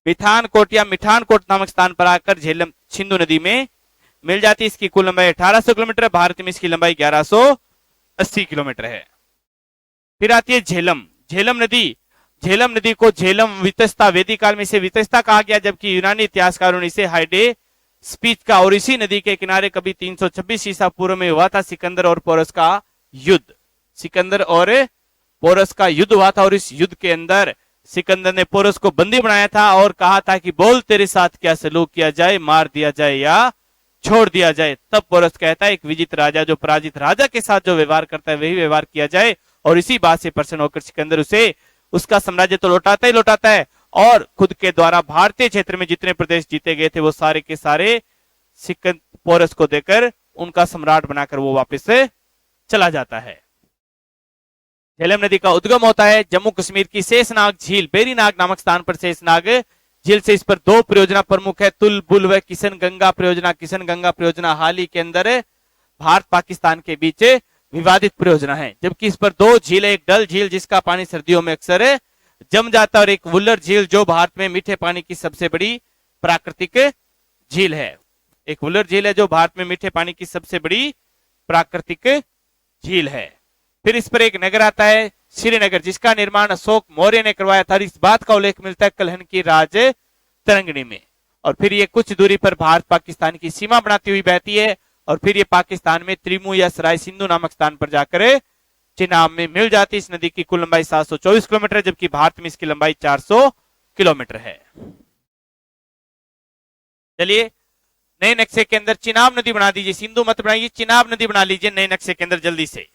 मिठानकोट या मिठानकोट नामक स्थान पर आकर झेलम सिंधु नदी में मिल जाती है। इसकी कुल लंबाई 1800 किलोमीटर है। भारत में इसकी लंबाई 1180 किलोमीटर है। फिर आती है झेलम। झेलम नदी, झेलम नदी को झेलम वितस्ता, वैदिक काल में इसे वितस्ता कहा गया, जबकि यूनानी इतिहासकारों ने इसे हाइडे स्पीच का। और इसी नदी के किनारे कभी 326 ईसा पूर्व में हुआ था सिकंदर और पोरस का युद्ध। सिकंदर और पोरस का युद्ध हुआ था, और इस युद्ध के अंदर सिकंदर ने पोरस को बंदी बनाया था और कहा था कि बोल तेरे साथ क्या सलूक किया जाए, मार दिया जाए या छोड़ दिया जाए। तब पोरस कहता है एक विजित राजा जो पराजित राजा के साथ जो व्यवहार करता है वही व्यवहार किया जाए, और इसी बात से प्रसन्न होकर सिकंदर उसे उसका साम्राज्य तो लौटाता ही लौटाता है, और खुद के द्वारा भारतीय क्षेत्र में जितने प्रदेश जीते गए थे वो सारे के सारे पोरस को देकर उनका सम्राट बनाकर वो वापस चला जाता है। झेलम नदी का उद्गम होता है जम्मू कश्मीर की शेषनाग झील, बेरीनाग नामक स्थान पर शेषनाग झील से। इस पर 2 परियोजना प्रमुख है, तुलबुल व किशन गंगा परियोजना। किशन गंगा परियोजना हाल ही के अंदर भारत पाकिस्तान के बीच विवादित परियोजना है, जबकि इस पर 2 झील, एक डल झील जिसका पानी सर्दियों में अक्सर जम जाता है, और एक वुल्लर झील जो भारत में मीठे पानी की सबसे बड़ी प्राकृतिक झील है। एक वुल्लर झील है जो भारत में मीठे पानी की सबसे बड़ी प्राकृतिक झील है। फिर इस पर एक नगर आता है श्रीनगर, जिसका निर्माण अशोक मौर्य ने करवाया था। इस बात का उल्लेख मिलता है कलहन की राज तरंगिणी में। और फिर ये कुछ दूरी पर भारत पाकिस्तान की सीमा बनाती हुई बहती है, और फिर ये पाकिस्तान में त्रिमू या सराय सिंधु नामक स्थान पर जाकर चिनाब में मिल जाती। इस नदी की कुल लंबाई 724 किलोमीटर है, जबकि भारत में इसकी लंबाई 400 किलोमीटर है। चलिए नए नक्शे के अंदर चिनाब नदी बना दीजिए, सिंधु मत बनाइए, चिनाब नदी बना लीजिए नए नक्शे के अंदर जल्दी से।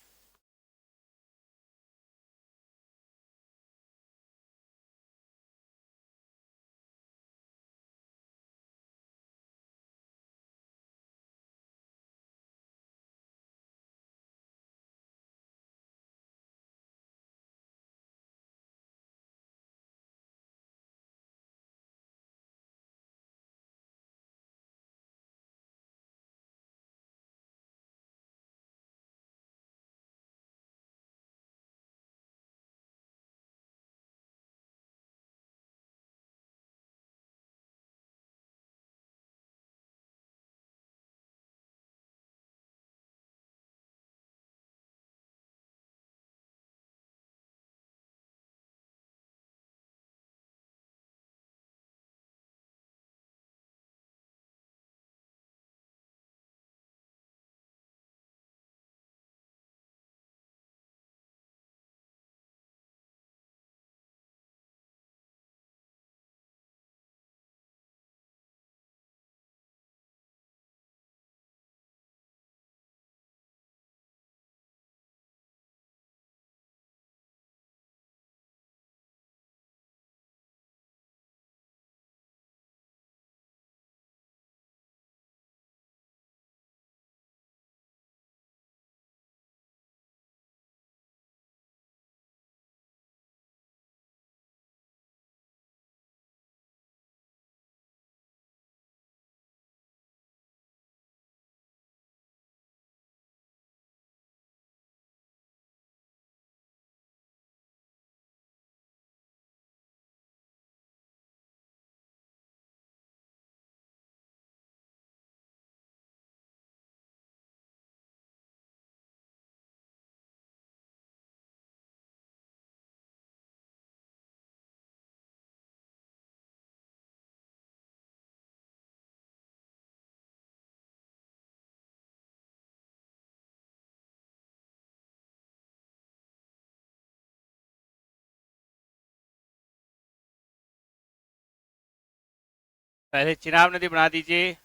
पहले चिनाब नदी बना दीजिए।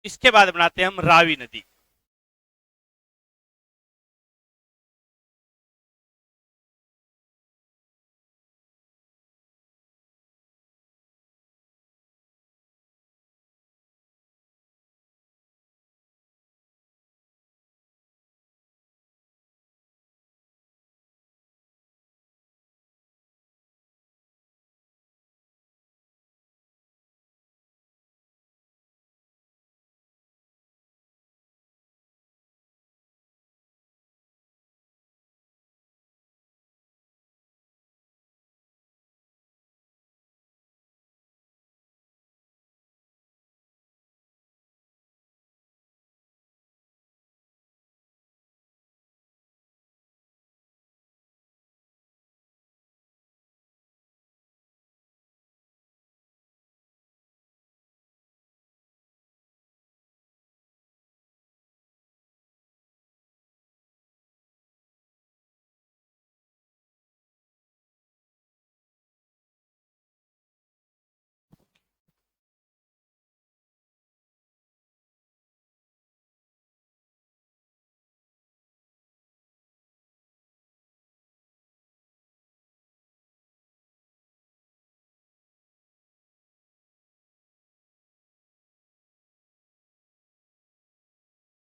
इसके बाद बनाते हैं हम रावी नदी।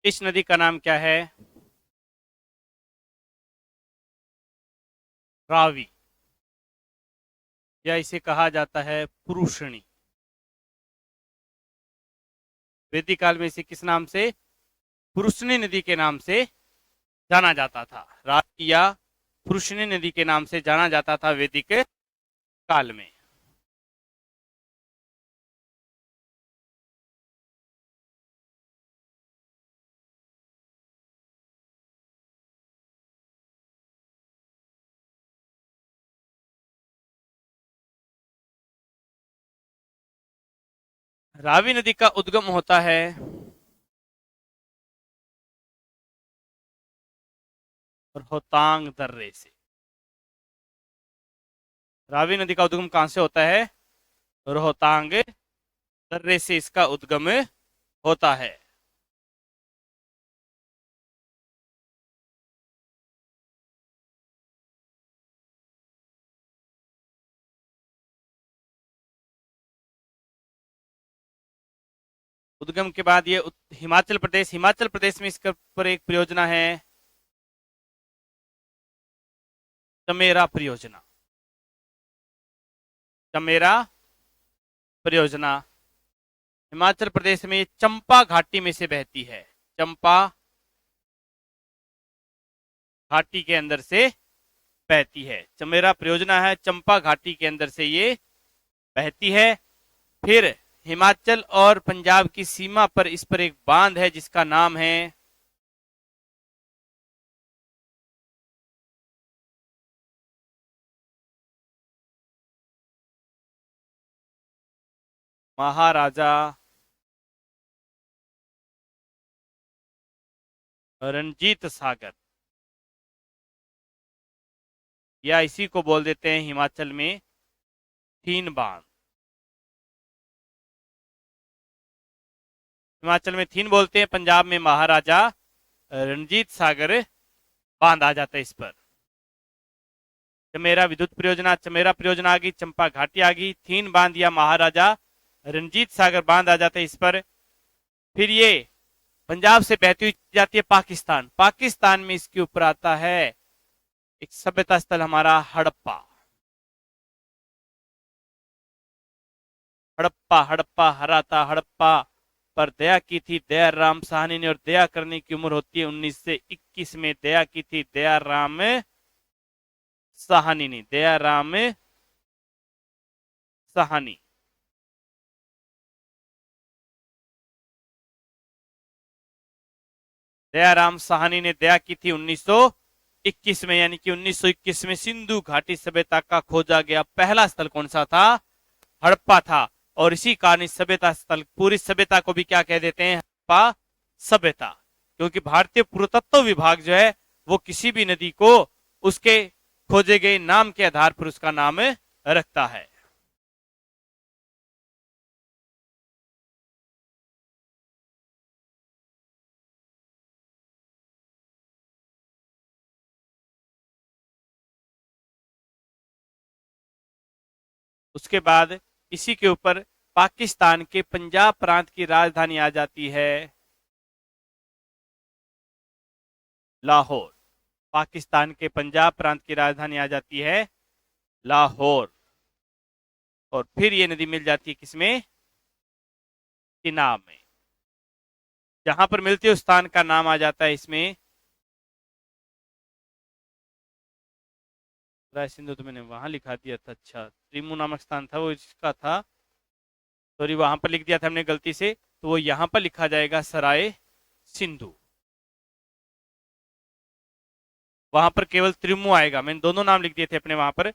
इस नदी का नाम क्या है? रावी, या इसे कहा जाता है पुरुषणी। वैदिक काल में इसे किस नाम से, पुरुषनी नदी के नाम से जाना जाता था। रावी या पुरुषनी नदी के नाम से जाना जाता था वैदिक काल में। रावी नदी का उद्गम होता है रोहतांग दर्रे से। रावी नदी का उद्गम कहां से होता है? रोहतांग दर्रे से इसका उद्गम होता है। उद्गम के बाद ये हिमाचल प्रदेश में इसके ऊपर एक परियोजना है, चमेरा परियोजना। चमेरा परियोजना हिमाचल प्रदेश में चंपा घाटी में से बहती है। चंपा घाटी के अंदर से बहती है। चमेरा परियोजना है, चंपा घाटी के अंदर से ये बहती है। फिर हिमाचल और पंजाब की सीमा पर इस पर एक बांध है जिसका नाम है महाराजा रणजीत सागर, या इसी को बोल देते हैं हिमाचल में थीन बांध। हिमाचल में थीन बोलते हैं, पंजाब में महाराजा रणजीत सागर बांध आ जाता है इस पर। चमेरा विद्युत परियोजना, चमेरा परियोजना आ गई, चंपा घाटी आ गई, थीन बांध या महाराजा रंजीत सागर बांध आ जाते हैं इस पर। फिर ये पंजाब से बहती हुई जाती है पाकिस्तान। पाकिस्तान में इसके ऊपर आता है एक सभ्यता स्थल हमारा हड़प्पा। हड़प्पा हड़प्पा हराता हड़प्पा पर दया की थी दयाराम साहनी ने, और दया करने की उम्र होती है 1921 में। दया की थी दयाराम साहनी ने, दयाराम साहनी। दयाराम साहनी ने दया की थी 1921 में, यानी कि 1921 में सिंधु घाटी सभ्यता का खोजा गया पहला स्थल कौन सा था? हड़प्पा था। और इसी कारण इस सभ्यता स्थल, पूरी सभ्यता को भी क्या कह देते हैं? हड़प्पा सभ्यता। क्योंकि भारतीय पुरातत्व विभाग जो है वो किसी भी नदी को उसके खोजे गए नाम के आधार पर उसका नाम रखता है। उसके बाद इसी के ऊपर पाकिस्तान के पंजाब प्रांत की राजधानी आ जाती है लाहौर। पाकिस्तान के पंजाब प्रांत की राजधानी आ जाती है लाहौर। और फिर ये नदी मिल जाती है किसमें? चिनाब में। जहां पर मिलती है उस स्थान का नाम आ जाता है इसमें राय सिंधु। तो मैंने वहां लिखा दिया था, अच्छा त्रिमू नामक स्थान था वो इसका था, सॉरी वहां पर लिख दिया था हमने गलती से, तो वो यहां पर लिखा जाएगा सराय सिंधु। वहां पर केवल त्रिमु आएगा, मैंने दोनों नाम लिख दिए थे अपने वहां पर।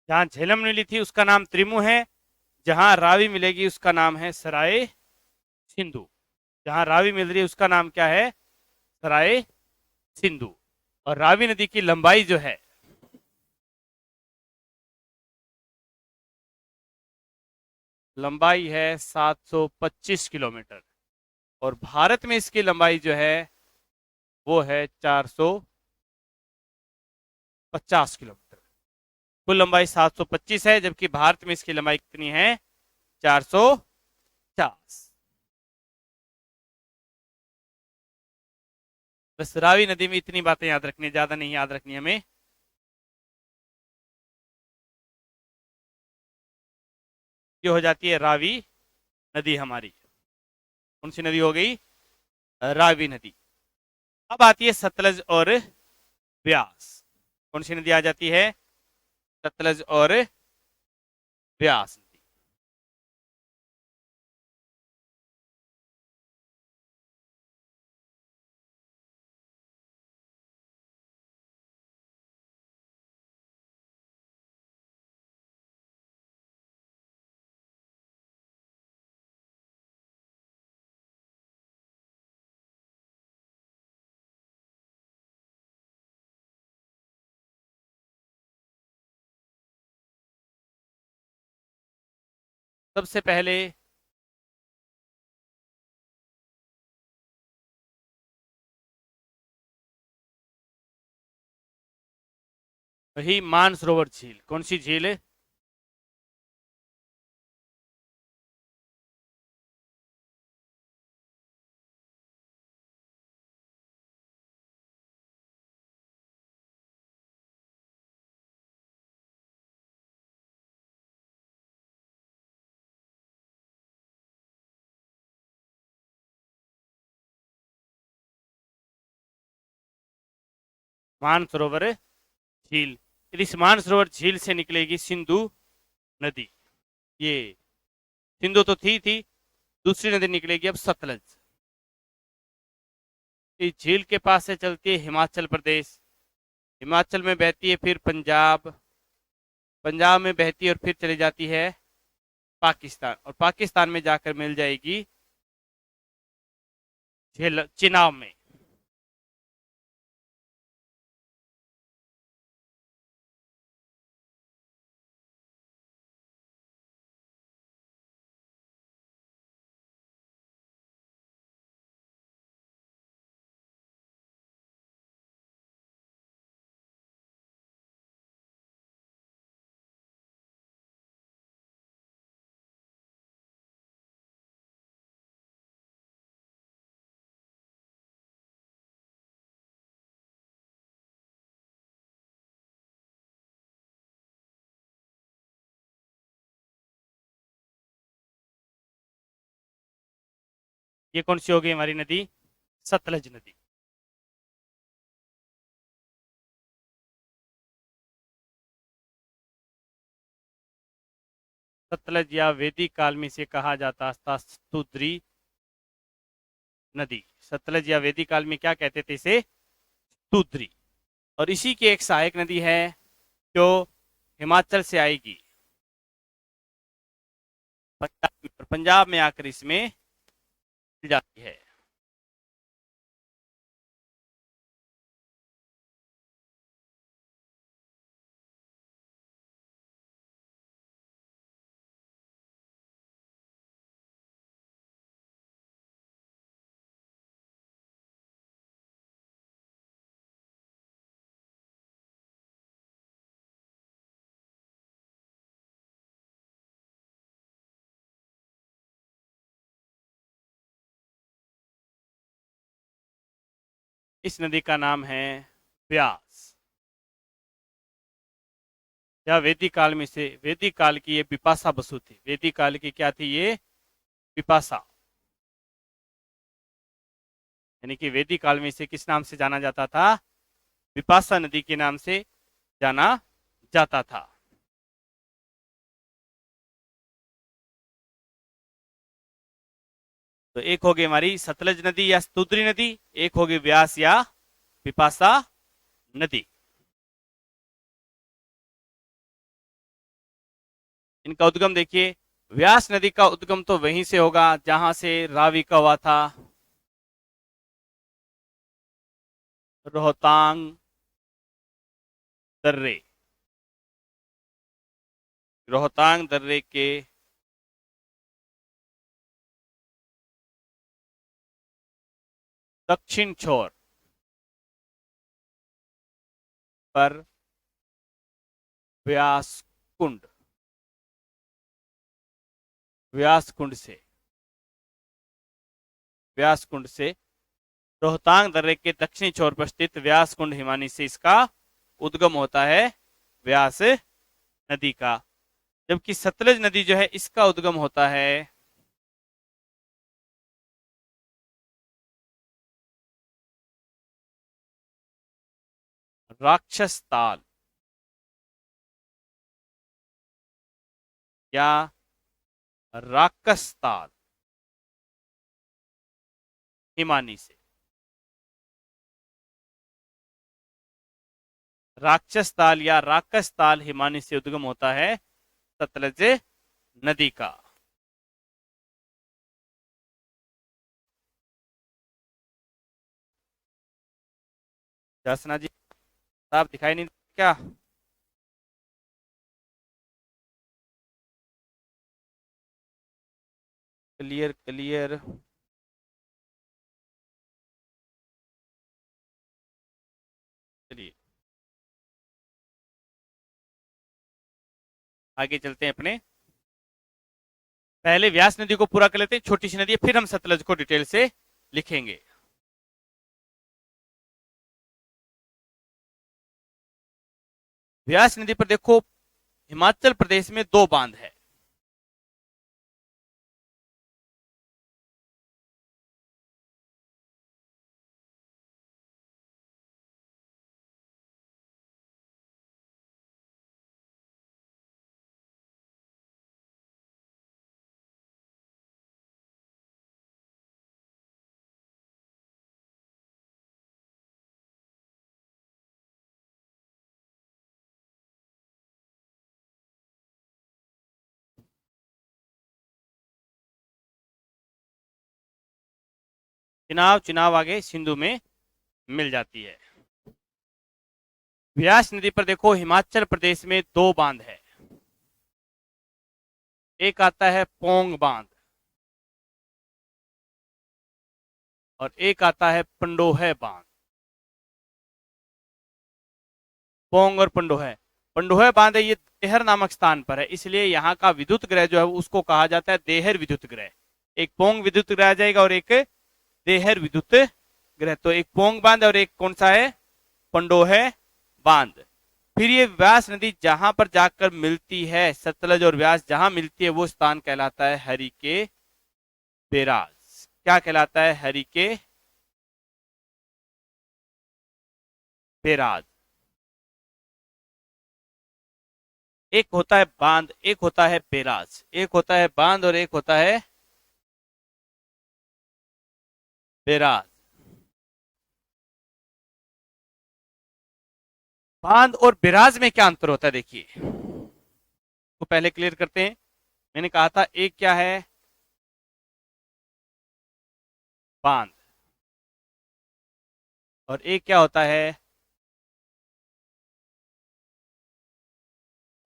जहां झेलम मिली थी उसका नाम त्रिमु है, जहां रावी मिलेगी उसका नाम है सराय सिंधु। जहां रावी मिल रही है उसका नाम क्या है? सराय सिंधु। और रावी नदी की लंबाई जो है, लंबाई है 725 किलोमीटर, और भारत में इसकी लंबाई जो है वो है 450 किलोमीटर। कुल लंबाई 725 है, जबकि भारत में इसकी लंबाई कितनी है? 450। बस रावी नदी में इतनी बातें याद रखनी, ज्यादा नहीं याद रखनी हमें। ये हो जाती है रावी नदी हमारी। कौन सी नदी हो गई? रावी नदी। अब आती है सतलज और ब्यास। कौन सी नदी आ जाती है? सतलज और ब्यास नदी। सबसे पहले वही मानसरोवर झील। कौन सी झील है? मानसरोवर झील। इस मानसरोवर झील से निकलेगी सिंधु नदी। ये सिंधु तो थी, दूसरी नदी निकलेगी अब सतलज। इस झील के पास से चलती है हिमाचल प्रदेश, हिमाचल में बहती है फिर पंजाब, पंजाब में बहती है और फिर चली जाती है पाकिस्तान, और पाकिस्तान में जाकर मिल जाएगी झेल चिनाब में। ये कौन सी होगी हमारी नदी? सतलज नदी। सतलज या वैदिक काल में इसे कहा जाता था स्तुद्री नदी। सतलज या वैदिक काल में क्या कहते थे इसे? स्तुद्री। और इसी की एक सहायक नदी है जो हिमाचल से आएगी पंजाब में, और पंजाब में आकर इसमें मिल जाती है। इस नदी का नाम है ब्यास। या वैदिक काल में से, वैदिक काल की ये बिपाशा बसु थी। वैदिक काल की क्या थी ये? बिपाशा। यानी कि वैदिक काल में इसे किस नाम से जाना जाता था? बिपाशा नदी के नाम से जाना जाता था। तो एक होगी हमारी सतलज नदी या स्तुद्री नदी, एक होगी व्यास या बिपाशा नदी। इनका उद्गम देखिए, व्यास नदी का उद्गम तो वहीं से होगा जहां से रावी का हुआ था, रोहतांग दर्रे। रोहतांग दर्रे के दक्षिण छोर पर व्यास कुंड, व्यास कुंड से, व्यास कुंड से, रोहतांग दर्रे के दक्षिणी छोर पर स्थित व्यास कुंड हिमानी से इसका उद्गम होता है, व्यास नदी का। जबकि सतलज नदी जो है इसका उद्गम होता है राक्षस ताल या राकस ताल हिमानी से। राक्षस ताल या राकस ताल हिमानी से उद्गम होता है सतलज नदी का। दर्शना जी साहब दिखाई नहीं क्या? Clear clear. चलिए आगे चलते हैं अपने, पहले व्यास नदी को पूरा कर लेते हैं, छोटी सी नदी है, फिर हम सतलज को डिटेल से लिखेंगे। व्यास नदी पर देखो हिमाचल प्रदेश में 2 बांध है। चिनाब, चिनाब आगे सिंधु में मिल जाती है। व्यास नदी पर देखो हिमाचल प्रदेश में 2 बांध है। एक आता है पोंग बांध और एक आता है पंडोह बांध। पोंग और पंडोह, पंडोह बांध है ये देहर नामक स्थान पर है, इसलिए यहाँ का विद्युत ग्रह जो है उसको कहा जाता है देहर विद्युत ग्रह। एक पोंग विद्युत ग्रह आ जाएगा और एक देहर विद्युत ग्रह। तो एक पोंग बांध और एक कौन सा है, पंडोह बांध। फिर ये व्यास नदी जहां पर जाकर मिलती है, सतलज और व्यास जहां मिलती है वो स्थान कहलाता है हरिके बेराज। क्या कहलाता है, हरिके बेराज। एक होता है बांध, एक होता है बेराज, एक होता है बांध और एक होता है बेराज। बांध और बेराज में क्या अंतर होता है देखिए, तो पहले क्लियर करते हैं। मैंने कहा था एक क्या है, बांध, और एक क्या होता है,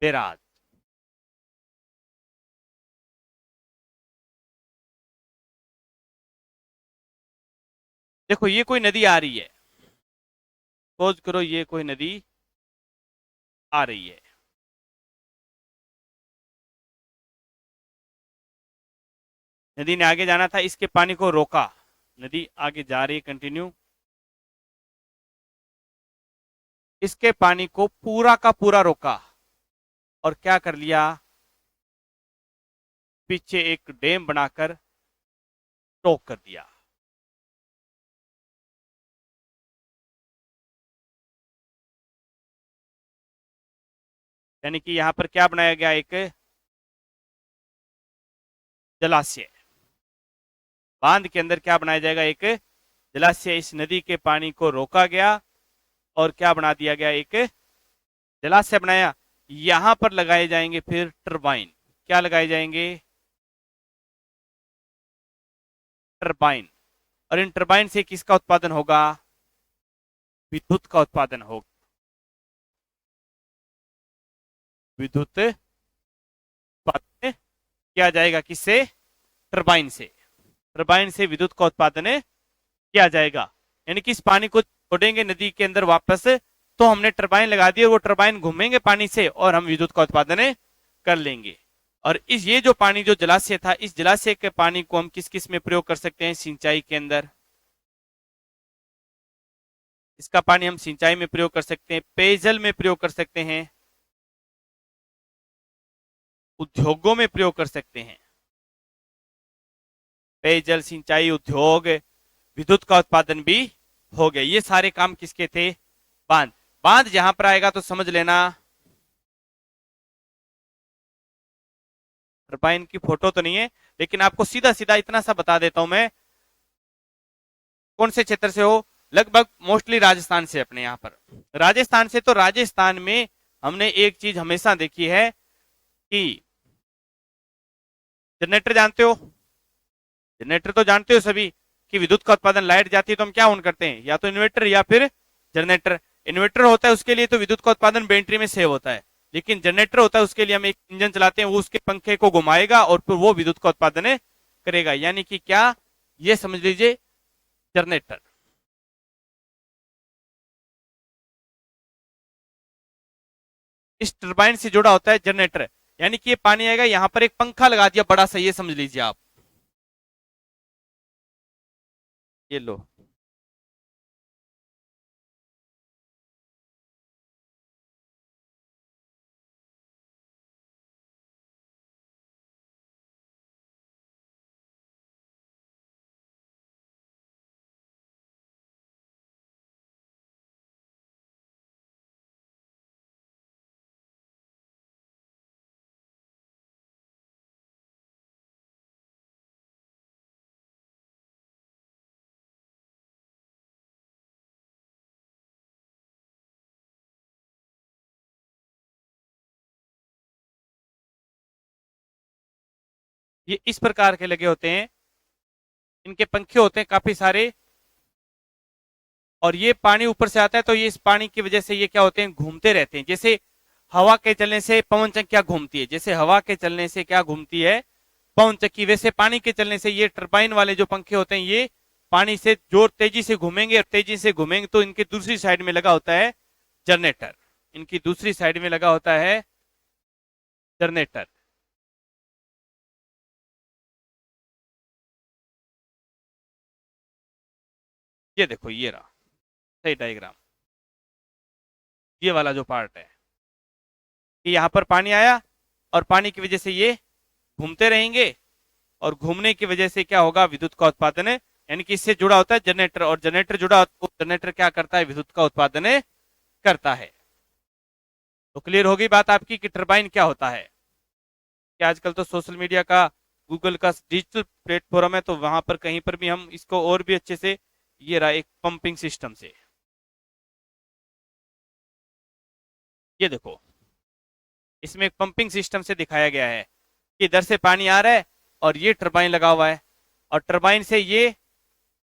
बेराज। देखो ये कोई नदी आ रही है, सपोज करो ये कोई नदी आ रही है, नदी ने आगे जाना था, इसके पानी को रोका, नदी आगे जा रही है कंटिन्यू, इसके पानी को पूरा का पूरा रोका और क्या कर लिया, पीछे एक डैम बनाकर रोक कर दिया। यानी कि यहां पर क्या बनाया गया, एक जलाशय। बांध के अंदर क्या बनाया जाएगा, एक जलाशय। इस नदी के पानी को रोका गया और क्या बना दिया गया, एक जलाशय बनाया। यहां पर लगाए जाएंगे फिर टरबाइन। क्या लगाए जाएंगे, टरबाइन। और इन टरबाइन से किसका उत्पादन होगा, विद्युत का उत्पादन होगा। विद्युत उत्पादन किया जाएगा किससे, टरबाइन से। टरबाइन से विद्युत का उत्पादन किया जाएगा। यानी कि इस पानी को छोड़ेंगे नदी के अंदर वापस, तो हमने टरबाइन लगा दी और वो टरबाइन घूमेंगे पानी से और हम विद्युत का उत्पादन कर लेंगे। और इस ये जो पानी जो जलाशय था, इस जलाशय के पानी को हम किस किस में प्रयोग कर सकते हैं, सिंचाई के अंदर। इसका पानी हम सिंचाई में प्रयोग कर सकते हैं, पेयजल में प्रयोग कर सकते हैं, उद्योगों में प्रयोग कर सकते हैं। पेयजल, सिंचाई, उद्योग, विद्युत का उत्पादन भी हो गया। ये सारे काम किसके थे, बांध। बांध जहां पर आएगा तो समझ लेना, टरबाइन की फोटो तो नहीं है, लेकिन आपको सीधा सीधा इतना सा बता देता हूं मैं। कौन से क्षेत्र से हो, लगभग मोस्टली राजस्थान से। अपने यहां पर राजस्थान से, तो राजस्थान में हमने एक चीज हमेशा देखी है कि जनरेटर जानते हो, जनरेटर तो जानते हो सभी कि विद्युत का उत्पादन, लाइट जाती है तो हम क्या ऑन करते हैं, या तो इन्वर्टर या फिर जनरेटर। इन्वर्टर होता है उसके लिए तो विद्युत का उत्पादन बैटरी में सेव होता है, लेकिन जनरेटर होता है उसके लिए हम एक इंजन चलाते हैं, वो उसके पंखे को घुमाएगा और फिर वो विद्युत का उत्पादन करेगा। यानी कि क्या, ये समझ लीजिए जनरेटर। इस टरबाइन से जुड़ा होता है जनरेटर। यानी कि ये पानी आएगा, यहां पर एक पंखा लगा दिया बड़ा सा, ये समझ लीजिए आप। ये लो, ये इस प्रकार के लगे होते हैं, इनके पंखे होते हैं काफी सारे, और ये पानी ऊपर से आता है तो ये इस पानी की वजह से ये क्या होते हैं, घूमते रहते हैं। जैसे हवा के चलने से पवन चक्कियां घूमती है, जैसे हवा के चलने से क्या घूमती है, पवन चक्की, वैसे पानी के चलने से ये टरबाइन वाले जो पंखे होते हैं ये पानी से जोर तेजी से घूमेंगे, और तेजी से घूमेंगे तो इनकी दूसरी साइड में लगा होता है जनरेटर। इनकी दूसरी साइड में लगा होता है जनरेटर। ये देखो, ये रहा सही डायग्राम, ये वाला जो पार्ट है कि यहां पर पानी आया और पानी की वजह से ये घूमते रहेंगे, और घूमने की वजह से क्या होगा, विद्युत का उत्पादन है। यानी कि इससे जुड़ा होता है जनरेटर, और जनरेटर जुड़ा, जनरेटर क्या करता है, विद्युत का उत्पादन करता है। तो क्लियर हो गई बात आपकी कि टरबाइन क्या होता है। कि आजकल तो सोशल मीडिया का, गूगल का डिजिटल प्लेटफॉर्म है, तो वहां पर कहीं पर भी हम इसको और भी अच्छे से, ये रहा एक पंपिंग सिस्टम से, ये देखो इसमें एक पंपिंग सिस्टम से दिखाया गया है कि इधर से पानी आ रहा है और ये टरबाइन लगा हुआ है, और टरबाइन से ये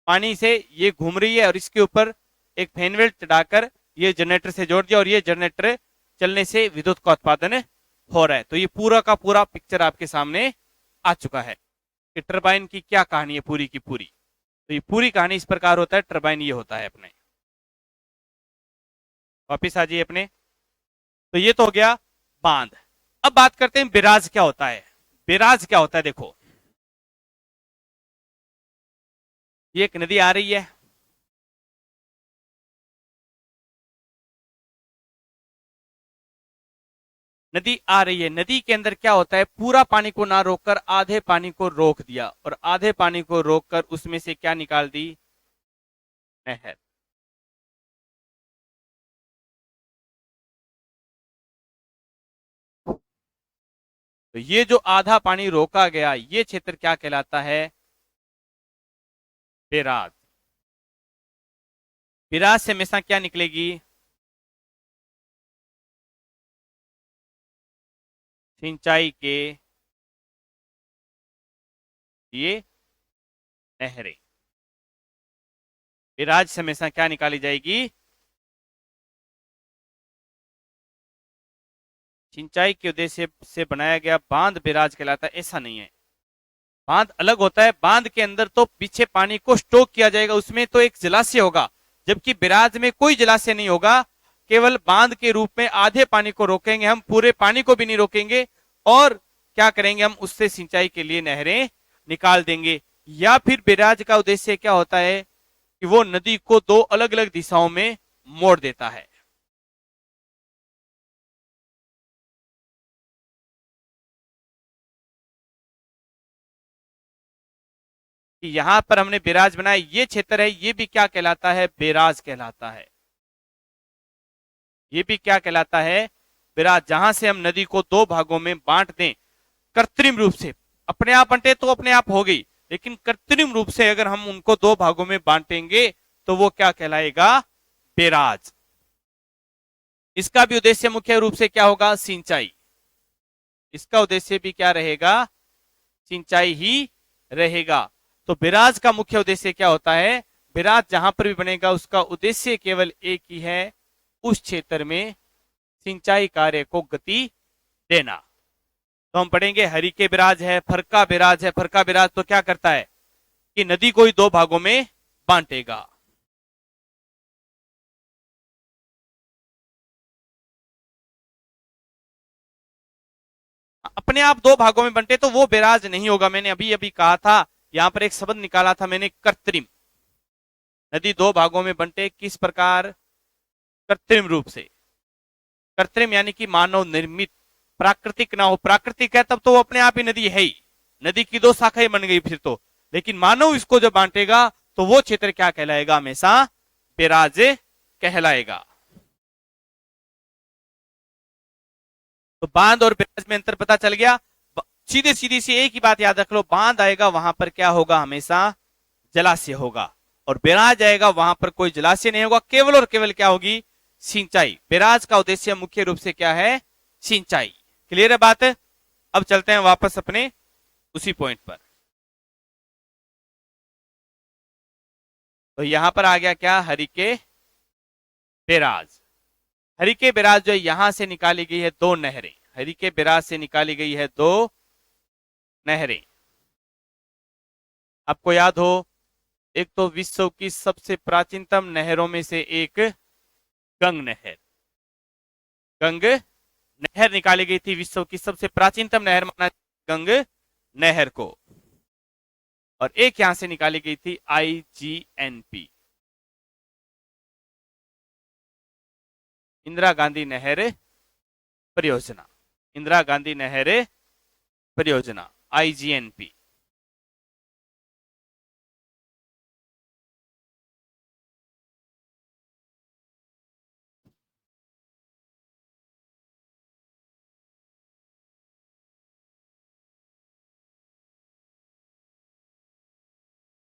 पानी से ये घूम रही है, और इसके ऊपर एक फैन वेल्ट चढ़ाकर ये जनरेटर से जोड़ दिया, और ये जनरेटर चलने से विद्युत का उत्पादन हो रहा है। तो ये पूरा का पूरा पिक्चर आपके सामने आ चुका है कि टरबाइन की क्या कहानी है पूरी की पूरी। तो ये पूरी कहानी इस प्रकार होता है, टरबाइन ये होता है अपने। वापिस आ जाइए अपने। तो ये तो हो गया बांध। अब बात करते हैं बिराज क्या होता है। बिराज क्या होता है, देखो ये एक नदी आ रही है, नदी आ रही है, नदी के अंदर क्या होता है, पूरा पानी को ना रोककर आधे पानी को रोक दिया, और आधे पानी को रोककर उसमें से क्या निकाल दी, नहर। तो ये जो आधा पानी रोका गया, ये क्षेत्र क्या कहलाता है, बिराज। बिराज से हमेशा क्या निकलेगी, सिंचाई के ये नहरें। बिराज से हमेशा क्या निकाली जाएगी? सिंचाई के उद्देश्य से बनाया गया बांध बिराज कहलाता है, ऐसा नहीं है। बांध अलग होता है, बांध के अंदर तो पीछे पानी को स्टोक किया जाएगा, उसमें तो एक जलाशय होगा, जबकि बिराज में कोई जलाशय नहीं होगा। केवल बांध के रूप में आधे पानी को रोकेंगे हम, पूरे पानी को भी नहीं रोकेंगे, और क्या करेंगे हम, उससे सिंचाई के लिए नहरें निकाल देंगे। या फिर बिराज का उद्देश्य क्या होता है कि वो नदी को दो अलग अलग दिशाओं में मोड़ देता है। कि यहां पर हमने बिराज बनाया, ये क्षेत्र है, ये भी क्या कहलाता है? बिराज कहलाता है। ये भी क्या कहलाता है? बिराज। जहां से हम नदी को दो भागों में बांट दें कृत्रिम रूप से, अपने आप बंटे तो अपने आप हो गई, लेकिन कृत्रिम रूप से अगर हम उनको दो भागों में बांटेंगे तो वो क्या कहलाएगा? बिराज। इसका भी उद्देश्य मुख्य रूप से क्या होगा? सिंचाई। इसका उद्देश्य भी क्या रहेगा? सिंचाई ही रहेगा। तो बिराज का मुख्य उद्देश्य क्या होता है? बिराज जहां पर भी बनेगा उसका उद्देश्य केवल एक ही है, उस क्षेत्र में सिंचाई कार्य को गति देना। तो हम पढ़ेंगे हरिके बिराज है, फरका बिराज है। फरका बिराज तो क्या करता है कि नदी को ही दो भागों में बांटेगा। अपने आप दो भागों में बंटे तो वो बिराज नहीं होगा। मैंने अभी अभी कहा था, यहां पर एक शब्द निकाला था मैंने, कृत्रिम। नदी दो भागों में बंटे किस प्रकार? कृत्रिम रूप से। कृत्रिम यानी कि मानव निर्मित, प्राकृतिक ना हो। प्राकृतिक है तब तो वो अपने आप ही नदी है ही, नदी की दो शाखाएं बन गई फिर तो। लेकिन मानव इसको जब बांटेगा तो वो क्षेत्र क्या कहलाएगा? हमेशा बिराज कहलाएगा। तो बांध और बिराज में अंतर पता चल गया। सीधे सीधी सी एक ही बात याद रख लो, बांध आएगा वहां पर क्या होगा? हमेशा जलाशय होगा, और बिराज आएगा वहां पर कोई जलाशय नहीं होगा, केवल और केवल क्या होगी? सिंचाई। बिराज का उद्देश्य मुख्य रूप से क्या है? सिंचाई। क्लियर है बात? अब चलते हैं वापस अपने उसी पॉइंट पर। तो यहां पर आ गया क्या? हरिके बिराज। हरिके बिराज जो यहां से निकाली गई है दो नहरें, हरिके बिराज से निकाली गई है दो नहरें। आपको याद हो, एक तो विश्व की सबसे प्राचीनतम नहरों में से एक गंग नहर, गंग नहर निकाली गई थी, विश्व की सबसे प्राचीनतम नहर माना गंग नहर को। और एक यहां से निकाली गई थी IGNP, इंदिरा गांधी नहर परियोजना। इंदिरा गांधी नहर परियोजना IGNP।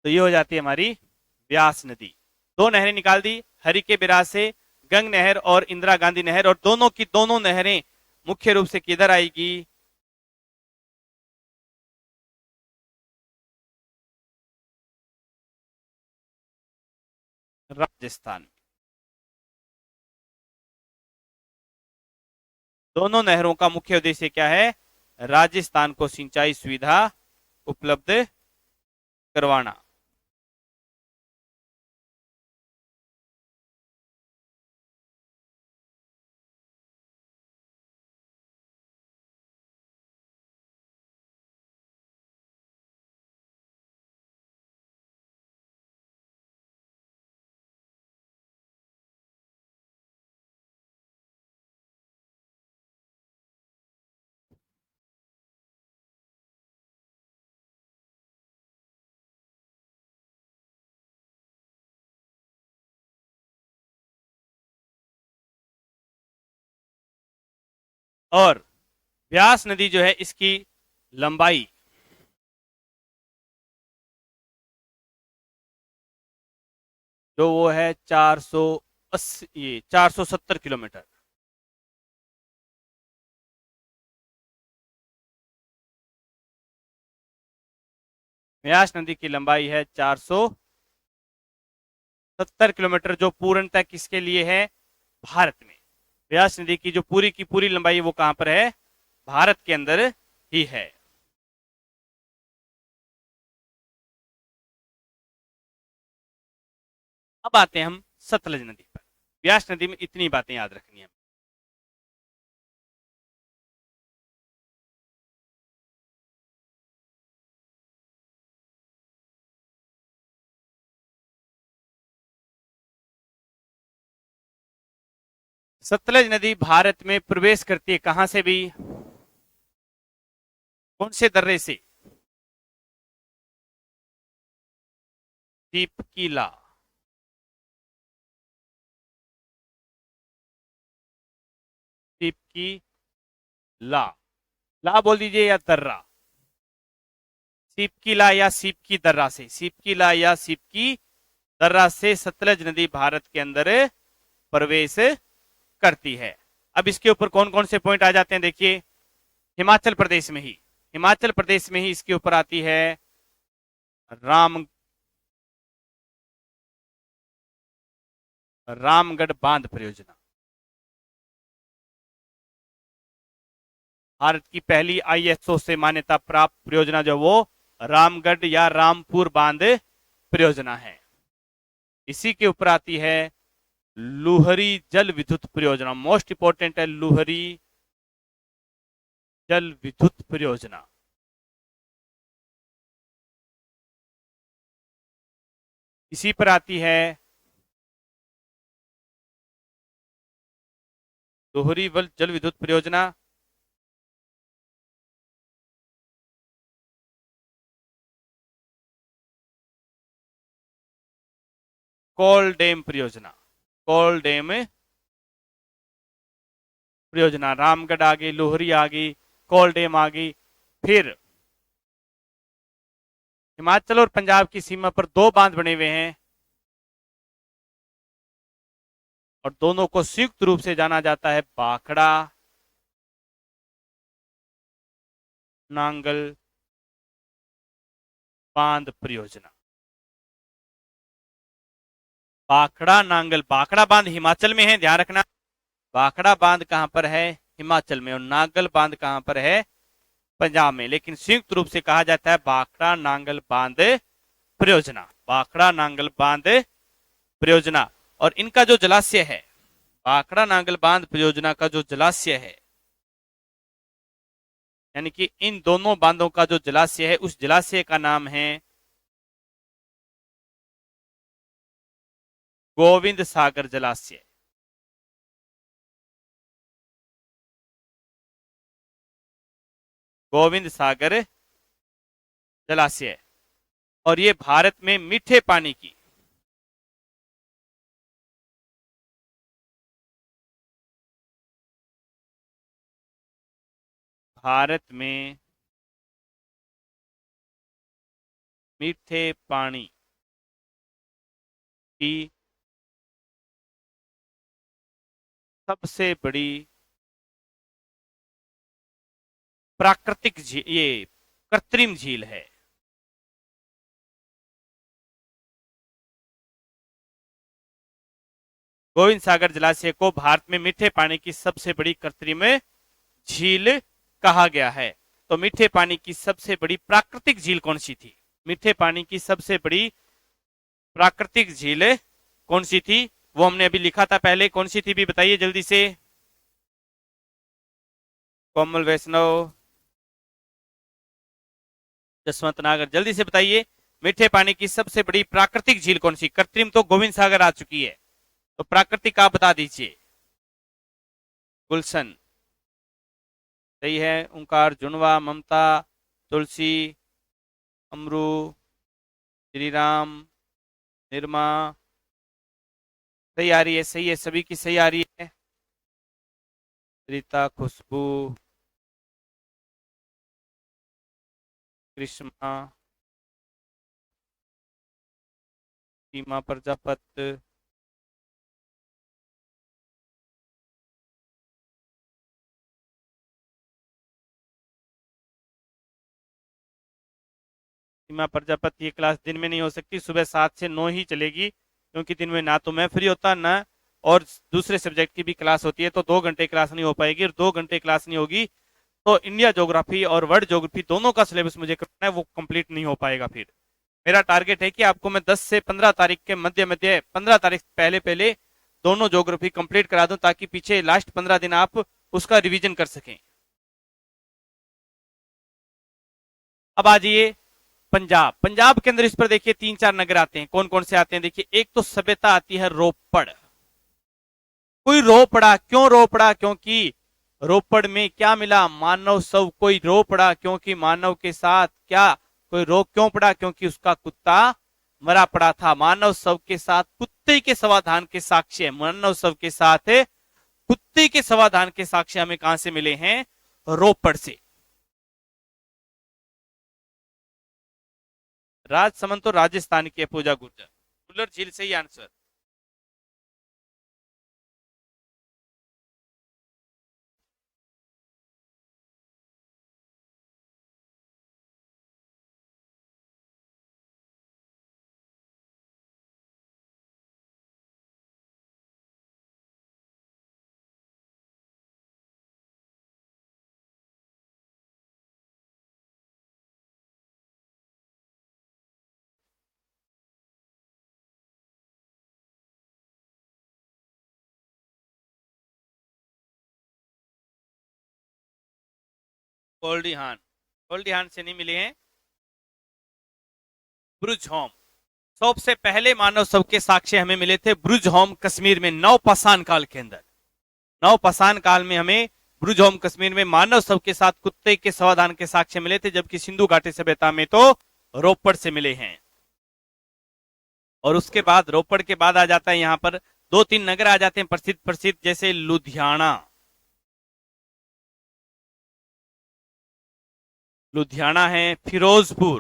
तो ये हो जाती है हमारी व्यास नदी। दो नहरें निकाल दी हरिके बिराज से, गंग नहर और इंदिरा गांधी नहर, और दोनों की दोनों नहरें मुख्य रूप से किधर आएगी? राजस्थान। दोनों नहरों का मुख्य उद्देश्य क्या है? राजस्थान को सिंचाई सुविधा उपलब्ध करवाना। और व्यास नदी जो है इसकी लंबाई जो वो है 480, ये 470 किलोमीटर। व्यास नदी की लंबाई है 470 किलोमीटर, जो पूर्णतः किसके लिए है? भारत में। व्यास नदी की जो पूरी की पूरी लंबाई है वो कहां पर है? भारत के अंदर ही है। अब आते हैं हम सतलज नदी पर। व्यास नदी में इतनी बातें याद रखनी है। सतलज नदी भारत में प्रवेश करती है कहां से भी? कौन से दर्रे से? दीपकीला। दीपकी ला। ला बोल दीजिए या दर्रा? सिपकीला या सिपकी दर्रा से? सिपकीला या सिपकी दर्रा से सतलज नदी भारत के अंदर प्रवेश करती है। अब इसके ऊपर कौन कौन से पॉइंट आ जाते हैं देखिए। हिमाचल प्रदेश में ही इसके ऊपर आती है राम रामगढ़ बांध परियोजना। भारत की पहली आईएसओ से मान्यता प्राप्त परियोजना जो वो रामगढ़ या रामपुर बांध परियोजना है। इसी के ऊपर आती है लुहरी जल विद्युत परियोजना। मोस्ट इंपोर्टेंट है लुहरी जल विद्युत परियोजना। इसी पर आती है लुहरी जल विद्युत परियोजना। कोल डैम परियोजना। कोल डैम परियोजना। रामगढ़ आ गई, लोहरी आ गई, कोल डैम आ गई। फिर हिमाचल और पंजाब की सीमा पर दो बांध बने हुए हैं और दोनों को संयुक्त रूप से जाना जाता है भाखड़ा नांगल बांध परियोजना। भाखड़ा नांगल, भाखड़ा बांध हिमाचल में है, ध्यान रखना। भाखड़ा बांध कहां पर है? हिमाचल में। और नांगल बांध कहां पर है? पंजाब में। लेकिन संयुक्त रूप से कहा जाता है भाखड़ा नांगल बांध परियोजना। भाखड़ा नांगल बांध परियोजना। और इनका जो जलाशय है, भाखड़ा नांगल बांध परियोजना का जो जलाशय है, यानी कि इन दोनों बांधों का जो जलाशय है, उस जलाशय का नाम है गोविंद सागर जलाशय। गोविंद सागर जलाशय। और ये भारत में मीठे पानी की भारत में मीठे पानी की सबसे बड़ी प्राकृतिक झील, ये कृत्रिम झील है। गोविंद सागर जलाशय को भारत में मीठे पानी की सबसे बड़ी कृत्रिम झील कहा गया है। तो मीठे पानी की सबसे बड़ी प्राकृतिक झील कौन सी थी? मीठे पानी की सबसे बड़ी प्राकृतिक झील कौन सी थी? वो हमने अभी लिखा था पहले। कौन सी थी भी बताइए जल्दी से। कोमल वैष्णव, जसवंत नागर, जल्दी से बताइए मीठे पानी की सबसे बड़ी प्राकृतिक झील कौन सी? कृत्रिम तो गोविंद सागर आ चुकी है, तो प्राकृतिक आप बता दीजिए। गुलशन सही है। ओंकार, जुनवा, ममता, तुलसी, अमरू, श्रीराम, निर्मा, सही आ रही है? सही है, सभी की सही आ रही है। रीता, खुशबू, कृष्णा, सीमा प्रजापत, सीमा प्रजापति, ये क्लास दिन में नहीं हो सकती, सुबह 7 से 9 ही चलेगी, क्योंकि दिन में ना तो मैं फ्री होता ना और दूसरे सब्जेक्ट की भी क्लास होती है, तो 2 घंटे क्लास नहीं हो पाएगी, और 2 घंटे क्लास नहीं होगी तो इंडिया ज्योग्राफी और वर्ल्ड ज्योग्राफी दोनों का सिलेबस मुझे करना है, वो कंप्लीट नहीं हो पाएगा। फिर मेरा टारगेट है कि आपको मैं 10 से 15 तारीख के मध्य मध्य, 15 तारीख पहले पहले दोनों ज्योग्राफी कंप्लीट करा दूं, ताकि पीछे लास्ट 15 दिन आप उसका रिवीजन कर सकें। अब आ जाइए पंजाब। पंजाब के अंदर इस पर देखिए 3-4 नगर आते हैं। कौन कौन से आते हैं देखिए। एक तो सभ्यता आती है रोपड़। कोई रो पड़ा, क्यों रो पड़ा? क्योंकि रोपड़ में क्या मिला? मानव शव। कोई रो पड़ा क्योंकि मानव के साथ क्या, कोई रो क्यों पड़ा? क्योंकि उसका कुत्ता मरा पड़ा था। मानव शव के साथ कुत्ते के समाधान के साक्ष्य, मानव शव के साथ कुत्ते के समाधान के साक्ष्य हमें कहां से मिले हैं? रोपड़ से। राजसमंद तो राजस्थान की है, पूजा गुर्जर। बुलर झील से ही आंसर। कोल्डिहान, कोल्डिहान से नहीं मिले हैं। ब्रुज होम। सबसे पहले मानव शव के साक्ष्य हमें मिले थे ब्रुज होम कश्मीर में, नवपाषाण काल के अंदर। नवपाषाण काल में हमें ब्रुज होम कश्मीर में मानव शव के साथ कुत्ते के समाधान के साक्ष्य मिले थे, जबकि सिंधु घाटी सभ्यता में तो रोपड़ से मिले हैं। और उसके बाद रोपड़ के बाद आ जाता है यहां पर 2-3 नगर आ जाते हैं प्रसिद्ध प्रसिद्ध, जैसे लुधियाना। लुधियाना है, फिरोजपुर,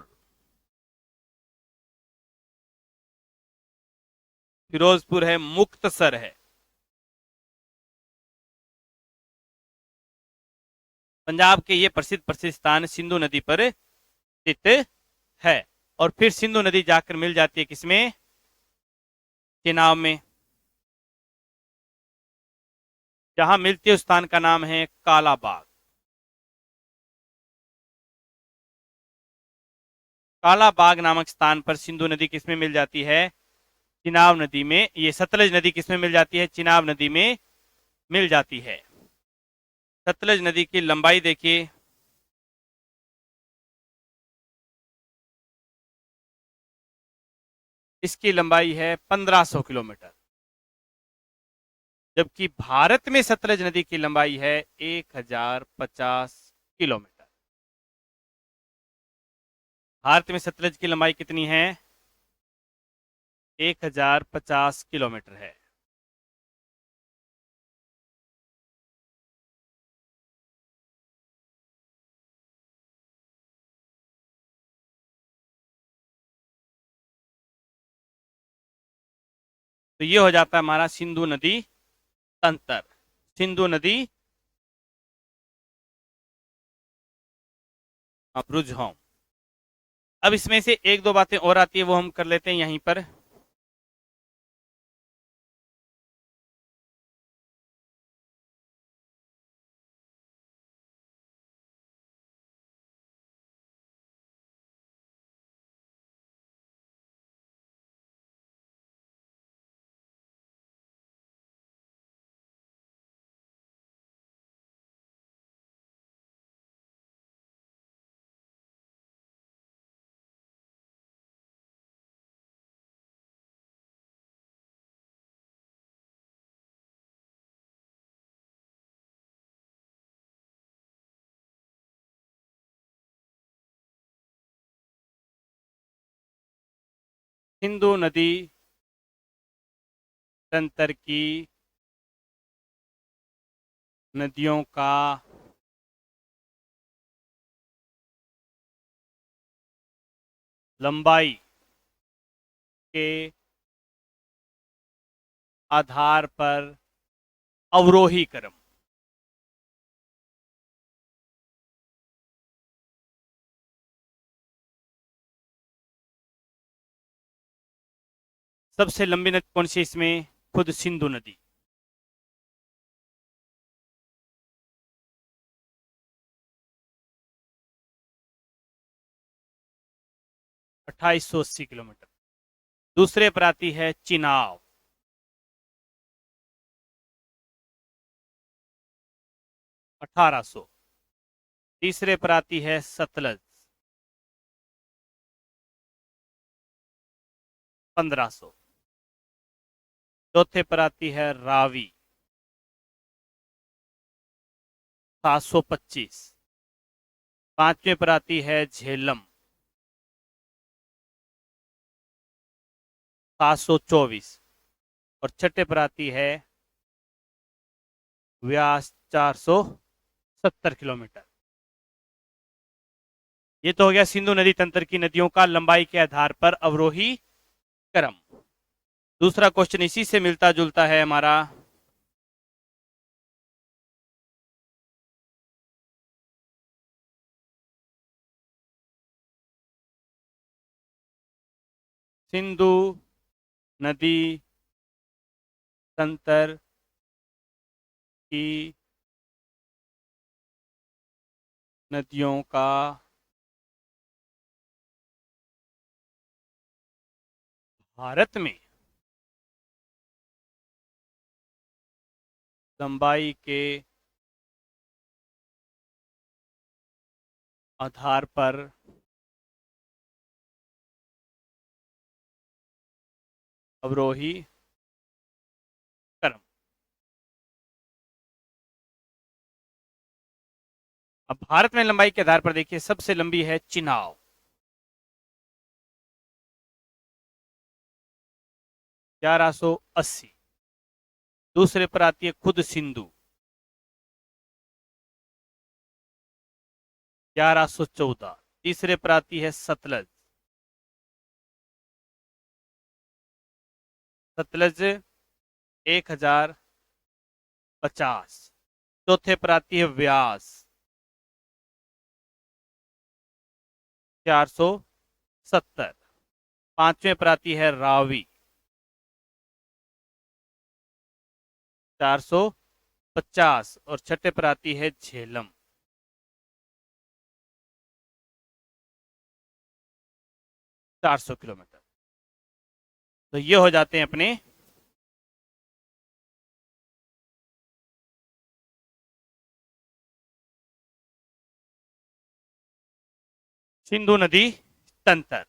फिरोजपुर है, मुक्तसर है। पंजाब के ये प्रसिद्ध प्रसिद्ध स्थान सिंधु नदी पर स्थित है। और फिर सिंधु नदी जाकर मिल जाती है किसमें? चेनाब में। जहां मिलती है उस स्थान का नाम है कालाबाग। कालाबाग नामक स्थान पर सिंधु नदी किसमें मिल जाती है? चिनाब नदी में। ये सतलज नदी किसमें मिल जाती है? चिनाब नदी में मिल जाती है। सतलज नदी की लंबाई देखिए, इसकी लंबाई है 1500 किलोमीटर, जबकि भारत में सतलज नदी की लंबाई है 1050 किलोमीटर। भारत में सतलज की लंबाई कितनी है? 1050 किलोमीटर है। तो ये हो जाता है हमारा सिंधु नदी तंत्र। सिंधु नदी ब्रुज होम। अब इसमें से एक दो बातें और आती है, वो हम कर लेते हैं यहीं पर। सिंधु नदी तंत्र की नदियों का लंबाई के आधार पर अवरोही क्रम। सबसे लंबी नदी कौन सी है इसमें? खुद सिंधु नदी। अट्ठाईस सौ अस्सी किलोमीटर। दूसरे पर आती है चिनाब, 1800। तीसरे पर आती है सतलज, 1500। चौथे पर आती है रावी, 725। पांचवें पर आती है झेलम, 724। और छठे पर आती है व्यास, 470 किलोमीटर। ये तो हो गया सिंधु नदी तंत्र की नदियों का लंबाई के आधार पर अवरोही क्रम। दूसरा क्वेश्चन इसी से मिलता जुलता है हमारा। सिंधु नदी तंत्र की नदियों का भारत में लंबाई के आधार पर अवरोही क्रम। अब भारत में लंबाई के आधार पर देखिए, सबसे लंबी है चिनाब, 1180। दूसरे पर आती है खुद सिंधु, 1114। तीसरे पर आती है सतलज, सतलज 1050। चौथे पर आती है व्यास, 470। पांचवें पर आती है रावी, 450। और छठे पर आती है झेलम, 400 किलोमीटर। तो ये हो जाते हैं अपने सिंधु नदी तंत्र।